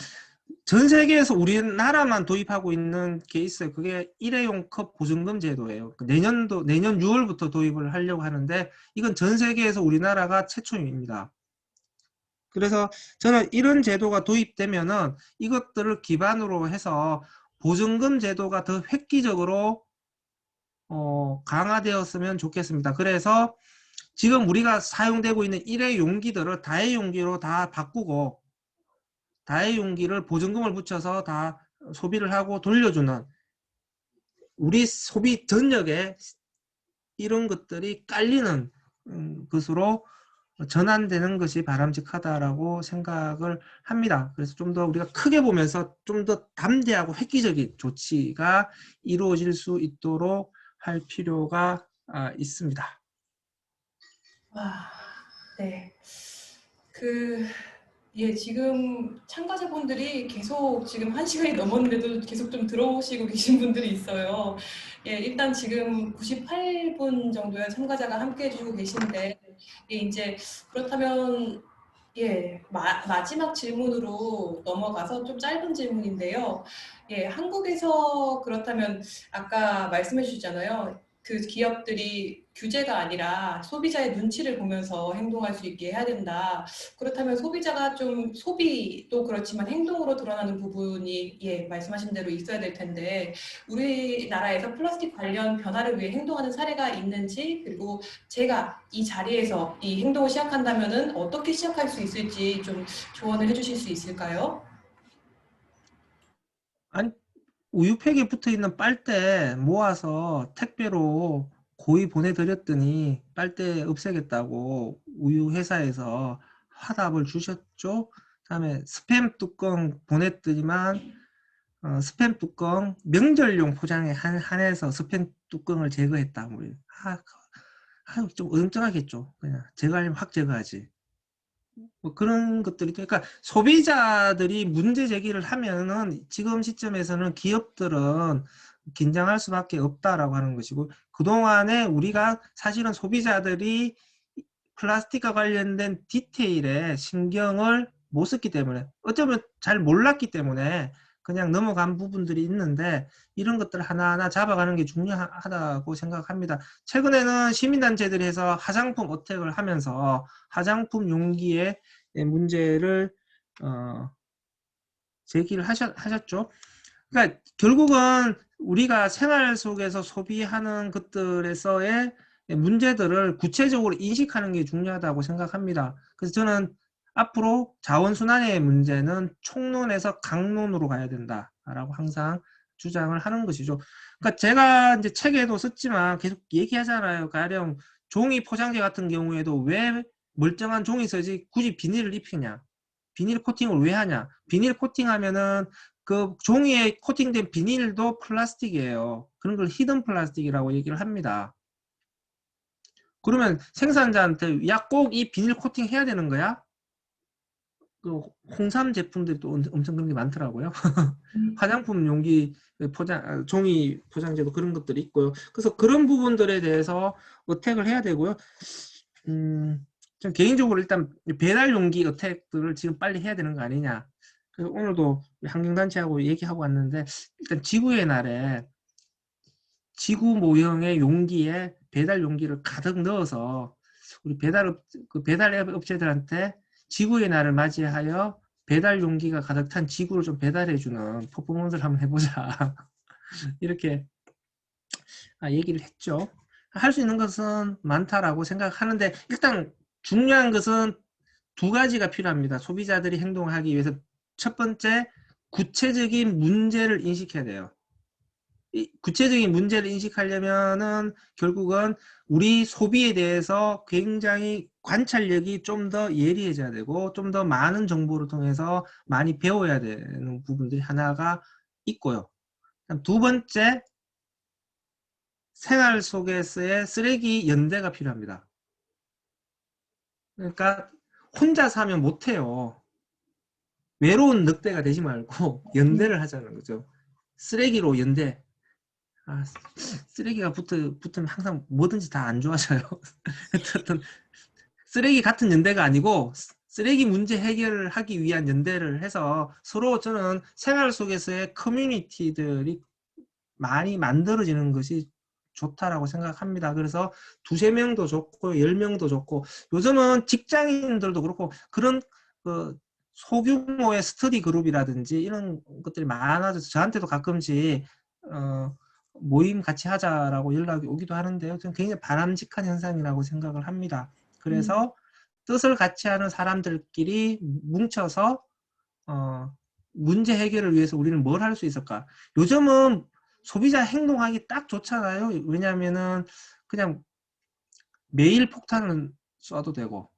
전 세계에서 우리나라만 도입하고 있는 게 있어요. 그게 일회용 컵 보증금 제도예요. 내년 6월부터 도입을 하려고 하는데 이건 전 세계에서 우리나라가 최초입니다. 그래서 저는 이런 제도가 도입되면은 이것들을 기반으로 해서 보증금 제도가 더 획기적으로 강화되었으면 좋겠습니다. 그래서 지금 우리가 사용되고 있는 일회 용기들을 다회 용기로 다 바꾸고 다회 용기를 보증금을 붙여서 다 소비를 하고 돌려주는 우리 소비 전역에 이런 것들이 깔리는 것으로 전환되는 것이 바람직하다라고 생각을 합니다. 그래서 좀 더 우리가 크게 보면서 좀 더 담대하고 획기적인 조치가 이루어질 수 있도록 할 필요가 있습니다. 와, 네. 예, 지금 참가자분들이 계속 지금 1시간이 넘었는데도 계속 좀 들어오시고 계신 분들이 있어요. 예, 일단 지금 98분 정도의 참가자가 함께 해주고 계신데, 예, 이제 그렇다면 예, 마지막 질문으로 넘어가서 좀 짧은 질문인데요. 예, 한국에서 그렇다면 아까 말씀해 주셨잖아요. 그 기업들이 규제가 아니라 소비자의 눈치를 보면서 행동할 수 있게 해야 된다. 그렇다면 소비자가 좀 소비도 그렇지만 행동으로 드러나는 부분이 예, 말씀하신 대로 있어야 될 텐데 우리나라에서 플라스틱 관련 변화를 위해 행동하는 사례가 있는지 그리고 제가 이 자리에서 이 행동을 시작한다면은 어떻게 시작할 수 있을지 좀 조언을 해주실 수 있을까요? 아니, 우유팩에 붙어있는 빨대 모아서 택배로 고이 보내드렸더니 빨대 없애겠다고 우유 회사에서 화답을 주셨죠. 다음에 스팸 뚜껑 보냈더니만 스팸 뚜껑 명절용 포장에 한해서 스팸 뚜껑을 제거했다. 뭐 좀 어정쩡하겠죠. 그냥 제거하려면 확 제거하지. 뭐 그런 것들이 그러니까 소비자들이 문제 제기를 하면은 지금 시점에서는 기업들은 긴장할 수밖에 없다라고 하는 것이고 그동안에 우리가 사실은 소비자들이 플라스틱과 관련된 디테일에 신경을 못 썼기 때문에 어쩌면 잘 몰랐기 때문에 그냥 넘어간 부분들이 있는데 이런 것들을 하나하나 잡아가는 게 중요하다고 생각합니다. 최근에는 시민단체들이 해서 화장품 어택을 하면서 화장품 용기의 문제를 제기를 하셨죠. 그러니까 결국은 우리가 생활 속에서 소비하는 것들에서의 문제들을 구체적으로 인식하는 게 중요하다고 생각합니다. 그래서 저는 앞으로 자원순환의 문제는 총론에서 강론으로 가야 된다라고 항상 주장을 하는 것이죠. 그러니까 제가 이제 책에도 썼지만 계속 얘기하잖아요. 가령 종이 포장재 같은 경우에도 왜 멀쩡한 종이 써지 굳이 비닐을 입히냐? 비닐 코팅을 왜 하냐? 비닐 코팅하면은 그 종이에 코팅된 비닐도 플라스틱이에요. 그런 걸 히든 플라스틱이라고 얘기를 합니다. 그러면 생산자한테 야 꼭 이 비닐 코팅 해야 되는 거야? 그 홍삼 제품들이 또 엄청 그런 게 많더라고요. 화장품 용기 포장 종이 포장재도 그런 것들이 있고요. 그래서 그런 부분들에 대해서 어택을 해야 되고요. 전 개인적으로 일단 배달 용기 어택들을 지금 빨리 해야 되는 거 아니냐. 그래서 오늘도 환경단체하고 얘기하고 왔는데 일단 지구의 날에 지구 모형의 용기에 배달 용기를 가득 넣어서 우리 배달 업체들한테 지구의 날을 맞이하여 배달 용기가 가득 탄 지구를 좀 배달해주는 퍼포먼스를 한번 해보자. 이렇게 얘기를 했죠. 할 수 있는 것은 많다라고 생각하는데 일단 중요한 것은 두 가지가 필요합니다. 소비자들이 행동하기 위해서 첫 번째 구체적인 문제를 인식해야 돼요. 구체적인 문제를 인식하려면은 결국은 우리 소비에 대해서 굉장히 관찰력이 좀 더 예리해져야 되고 좀 더 많은 정보를 통해서 많이 배워야 되는 부분들이 하나가 있고요. 두 번째, 생활 속에서의 쓰레기 연대가 필요합니다. 그러니까 혼자 사면 못해요. 외로운 늑대가 되지 말고 연대를 하자는 거죠. 쓰레기로 연대. 쓰레기가 붙으면 항상 뭐든지 다 안 좋아져요. 어쨌든 쓰레기 같은 연대가 아니고 쓰레기 문제 해결을 하기 위한 연대를 해서 서로 저는 생활 속에서의 커뮤니티들이 많이 만들어지는 것이 좋다라고 생각합니다. 그래서 두세 명도 좋고 10명도 좋고 요즘은 직장인들도 그렇고 그런 그 소규모의 스터디 그룹이라든지 이런 것들이 많아져서 저한테도 가끔씩 모임 같이 하자라고 연락이 오기도 하는데요. 저는 굉장히 바람직한 현상이라고 생각을 합니다. 그래서 뜻을 같이 하는 사람들끼리 뭉쳐서 문제 해결을 위해서 우리는 뭘 할 수 있을까? 요즘은 소비자 행동하기 딱 좋잖아요. 왜냐하면은 그냥 메일 폭탄은 쏴도 되고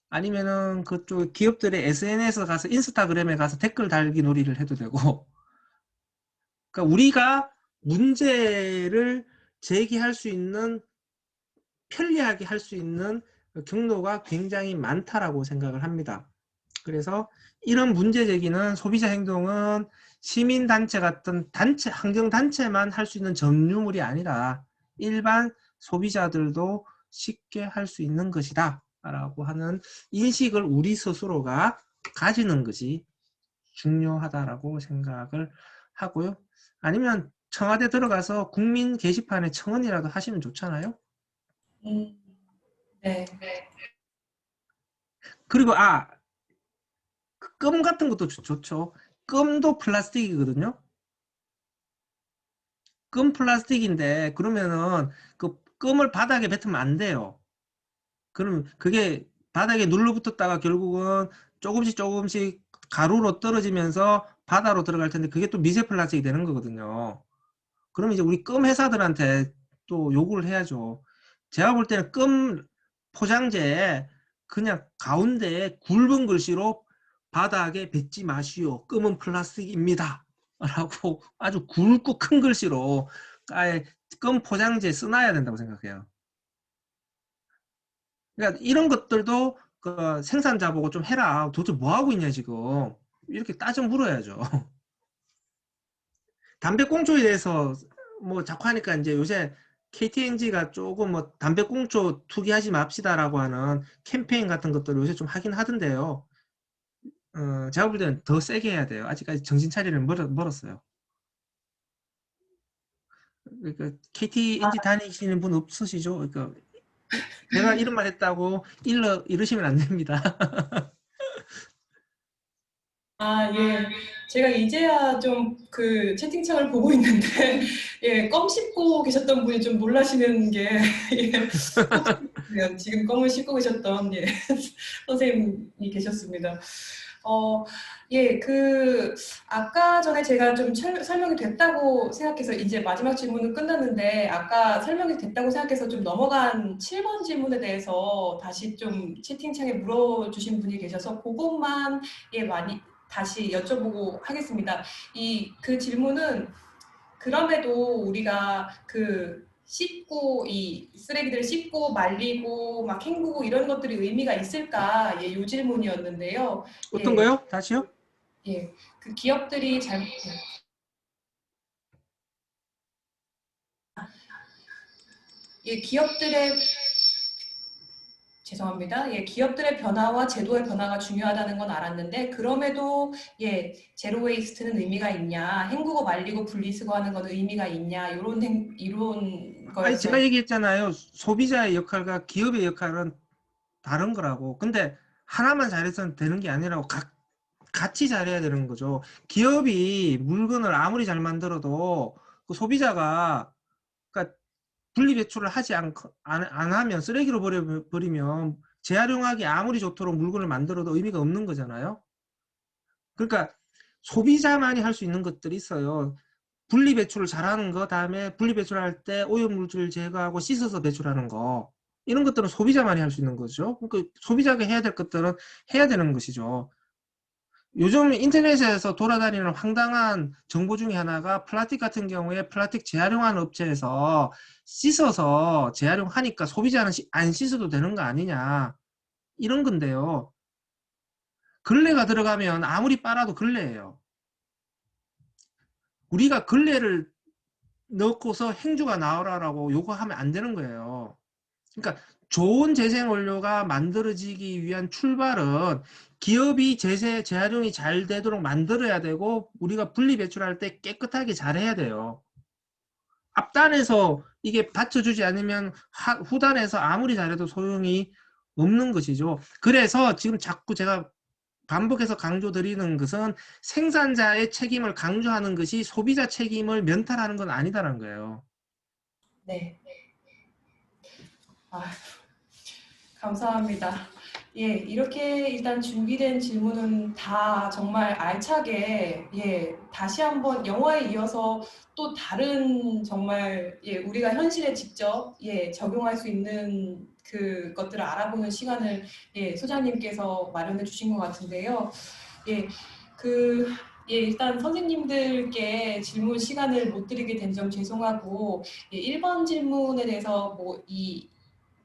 아니면은 그쪽 기업들의 SNS에 가서 인스타그램에 가서 댓글 달기 놀이를 해도 되고 그러니까 우리가 문제를 제기할 수 있는 편리하게 할 수 있는 경로가 굉장히 많다라고 생각을 합니다. 그래서 이런 문제 제기는 소비자 행동은 시민단체 같은 단체, 환경단체만 할 수 있는 점유물이 아니라 일반 소비자들도 쉽게 할 수 있는 것이다 라고 하는 인식을 우리 스스로가 가지는 것이 중요하다라고 생각을 하고요. 아니면 청와대 들어가서 국민 게시판에 청원이라도 하시면 좋잖아요. 네. 그리고 껌 같은 것도 좋죠. 껌도 플라스틱이거든요. 껌 플라스틱인데 그러면은 그 껌을 바닥에 뱉으면 안 돼요. 그러면 그게 바닥에 눌러붙었다가 결국은 조금씩 가루로 떨어지면서 바다로 들어갈 텐데 그게 또 미세 플라스틱이 되는 거거든요. 그러면 이제 우리 껌 회사들한테 또 요구를 해야죠. 제가 볼 때는 껌 포장재에 그냥 가운데에 굵은 글씨로 바닥에 뱉지 마시오. 껌은 플라스틱입니다. 라고 아주 굵고 큰 글씨로 아예 껌 포장재에 써놔야 된다고 생각해요. 그러니까 이런 것들도 그 생산자 보고 좀 해라. 도대체 뭐 하고 있냐 지금. 이렇게 따져 물어야죠. 담배꽁초에 대해서 뭐 자꾸 하니까 이제 요새 KTNG가 조금 뭐 담배꽁초 투기하지 맙시다라고 하는 캠페인 같은 것들을 요새 좀 하긴 하던데요. 제가 볼 때는 더 세게 해야 돼요. 아직까지 정신 차리는 멀었어요. 그러니까 KTNG 다니시는 분 없으시죠? 그러니까 제가 이런 말 했다고 이러시면 안 됩니다. 아, 예. 제가 이제야 좀 그 채팅창을 보고 있는데, 예, 껌 씹고 계셨던 분이 좀 놀라시는 게, 예, 혹시 지금 껌을 씹고 계셨던, 예, 선생님이 계셨습니다. 어, 예, 아까 전에 제가 좀 설명이 됐다고 생각해서, 이제 마지막 질문은 끝났는데, 아까 설명이 됐다고 생각해서 좀 넘어간 7번 질문에 대해서 다시 좀 채팅창에 물어주신 분이 계셔서, 그것만, 예, 많이, 다시 여쭤보고 하겠습니다. 그 질문은 그럼에도 우리가 씻고 이 쓰레기들을 씻고 말리고 막 헹구고 이런 것들이 의미가 있을까? 예, 요 질문이었는데요. 어떤 예, 거요? 다시요? 예, 그 기업들이 예, 죄송합니다. 예, 기업들의 변화와 제도의 변화가 중요하다는 건 알았는데 그럼에도 예, 제로 웨이스트는 의미가 있냐? 헹구고 말리고 분리수거하는 건 의미가 있냐? 이런 아니, 거였어요. 제가 얘기했잖아요. 소비자의 역할과 기업의 역할은 다른 거라고. 근데 하나만 잘해서는 되는 게 아니라고 같이 잘해야 되는 거죠. 기업이 물건을 아무리 잘 만들어도 그 소비자가 그러니까 분리배출을 안 하면 쓰레기로 버리면 재활용하기 아무리 좋도록 물건을 만들어도 의미가 없는 거잖아요. 그러니까 소비자만이 할 수 있는 것들이 있어요. 분리배출을 잘하는 거, 다음에 분리배출할 때 오염물질 제거하고 씻어서 배출하는 거. 이런 것들은 소비자만이 할 수 있는 거죠. 그러니까 소비자가 해야 될 것들은 해야 되는 것이죠. 요즘 인터넷에서 돌아다니는 황당한 정보 중에 하나가 플라스틱 같은 경우에 플라스틱 재활용하는 업체에서 씻어서 재활용하니까 소비자는 안 씻어도 되는 거 아니냐. 이런 건데요. 걸레가 들어가면 아무리 빨아도 걸레예요. 우리가 걸레를 넣고서 행주가 나오라고 요구하면 안 되는 거예요. 그러니까 좋은 재생원료가 만들어지기 위한 출발은 기업이 재활용이 잘 되도록 만들어야 되고 우리가 분리배출할 때 깨끗하게 잘해야 돼요. 앞단에서 이게 받쳐주지 않으면 후단에서 아무리 잘해도 소용이 없는 것이죠. 그래서 지금 자꾸 제가 반복해서 강조드리는 것은 생산자의 책임을 강조하는 것이 소비자 책임을 면탈하는 건 아니다라는 거예요. 네. 아, 감사합니다. 예, 이렇게 일단 준비된 질문은 다 정말 알차게, 예, 다시 한번 영화에 이어서 또 다른 정말, 예, 우리가 현실에 직접, 예, 적용할 수 있는 그것들을 알아보는 시간을, 예, 소장님께서 마련해 주신 것 같은데요. 예, 그, 예, 일단 선생님들께 질문 시간을 못 드리게 된 점 죄송하고, 예, 1번 질문에 대해서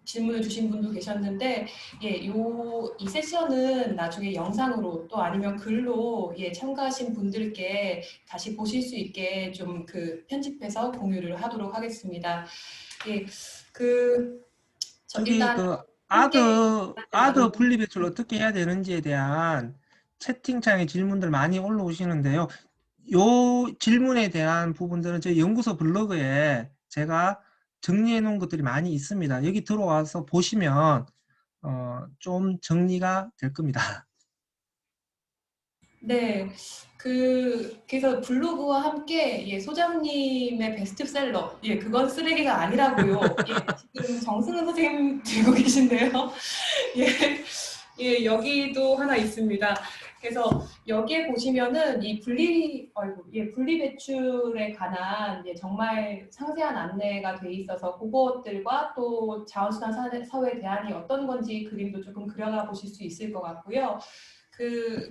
질문을 주신 분도 계셨는데, 예, 이 세션은 나중에 영상으로 또 아니면 글로 예, 참가하신 분들께 다시 보실 수 있게 좀 편집해서 공유를 하도록 하겠습니다. 예, 저기 일단 그 함께 아더 분리배출 어떻게 해야 되는지에 대한 채팅창에 질문들 많이 올라오시는데요. 요 질문에 대한 부분들은 저희 연구소 블로그에 제가 정리해 놓은 것들이 많이 있습니다. 여기 들어와서 보시면 좀 정리가 될 겁니다. 네, 그래서 블로그와 함께 예, 소장님의 베스트셀러, 예, 그건 쓰레기가 아니라고요. 예, 지금 정승은 선생님 들고 계신데요. 예, 예, 여기도 하나 있습니다. 그래서 여기에 보시면은 분리 배출에 관한 예, 정말 상세한 안내가 돼 있어서 그것들과 또 자원순환 사회 대안이 어떤 건지 그림도 조금 그려가 보실 수 있을 것 같고요.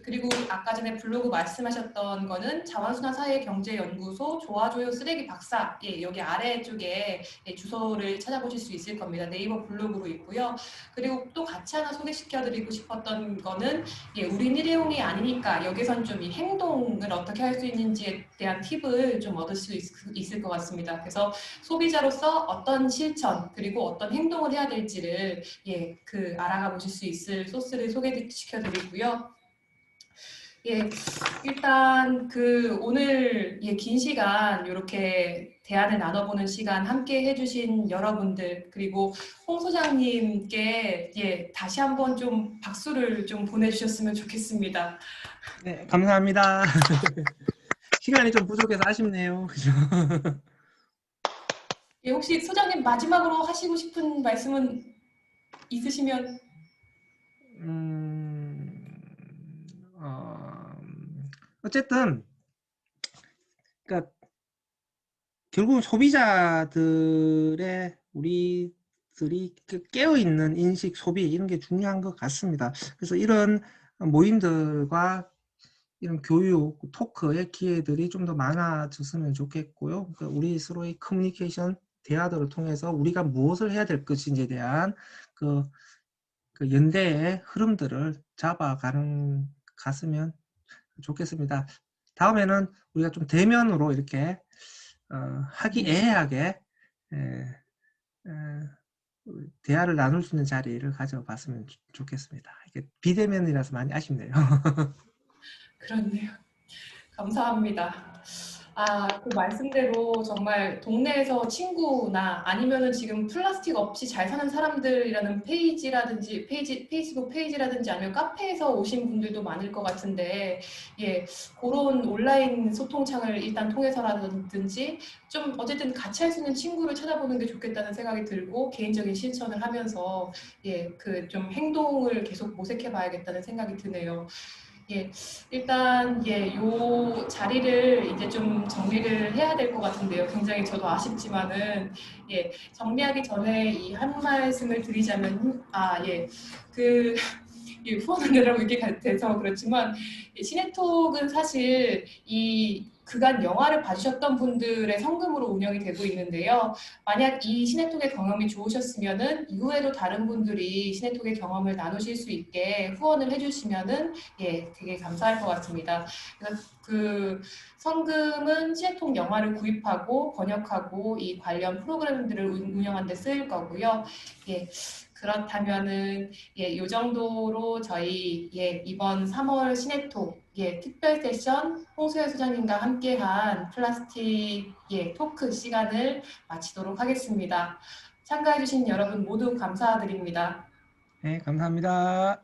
그리고 아까 전에 블로그 말씀하셨던 거는 자원순환사회경제연구소 조아조요 쓰레기 박사, 예, 여기 아래쪽에 예, 주소를 찾아보실 수 있을 겁니다. 네이버 블로그로 있고요. 그리고 또 같이 하나 소개시켜드리고 싶었던 거는 예, 우린 일회용이 아니니까 여기선 좀 이 행동을 어떻게 할 수 있는지에 대한 팁을 좀 얻을 수 있을 것 같습니다. 그래서 소비자로서 어떤 실천 그리고 어떤 행동을 해야 될지를 예, 알아가 보실 수 있을 소스를 소개시켜드리고요. 예, 일단 오늘 긴 시간 이렇게 대화를 나눠보는 시간 함께 해주신 여러분들 그리고 홍 소장님께 다시 한번 좀 박수를 좀 보내주셨으면 좋겠습니다. 네, 감사합니다. 시간이 좀 부족해서 아쉽네요. 그죠? 예, 혹시 소장님 마지막으로 하시고 싶은 말씀은 있으시면 음, 어쨌든, 그러니까 결국은 소비자들의 우리들이 깨어있는 인식, 소비 이런 게 중요한 것 같습니다. 그래서 이런 모임들과 이런 교육, 토크의 기회들이 좀 더 많아졌으면 좋겠고요. 그러니까 우리 서로의 커뮤니케이션, 대화들을 통해서 우리가 무엇을 해야 될 것인지에 대한 그, 그 연대의 흐름들을 갔으면 좋겠습니다. 다음에는 우리가 좀 대면으로 이렇게 화기애애하게 대화를 나눌 수 있는 자리를 가져봤으면 좋겠습니다. 이게 비대면이라서 많이 아쉽네요. 그렇네요. 감사합니다. 그 말씀대로 정말 동네에서 친구나 아니면은 지금 플라스틱 없이 잘 사는 사람들이라는 페이스북 페이지라든지 아니면 카페에서 오신 분들도 많을 것 같은데, 그런 온라인 소통창을 일단 통해서라든지 좀 어쨌든 같이 할 수 있는 친구를 찾아보는 게 좋겠다는 생각이 들고 개인적인 실천을 하면서 좀 행동을 계속 모색해 봐야겠다는 생각이 드네요. 일단 요 자리를 이제 좀 정리를 해야 될 것 같은데요. 굉장히 저도 아쉽지만은 정리하기 전에 이 한 말씀을 드리자면 그 후원하느라고 이렇게 돼서 그렇지만 시네톡은 사실 이 그간 영화를 봐주셨던 분들의 성금으로 운영이 되고 있는데요. 만약 이 시네톡의 경험이 좋으셨으면은 이후에도 다른 분들이 시네톡의 경험을 나누실 수 있게 후원을 해주시면은 되게 감사할 것 같습니다. 그래서 그 성금은 시네톡 영화를 구입하고 번역하고 이 관련 프로그램들을 운영하는 데 쓰일 거고요. 그렇다면은 요 정도로 저희 이번 3월 시네톡 특별 세션 홍수연 소장님과 함께한 플라스틱 토크 시간을 마치도록 하겠습니다. 참가해주신 여러분 모두 감사드립니다. 네, 감사합니다.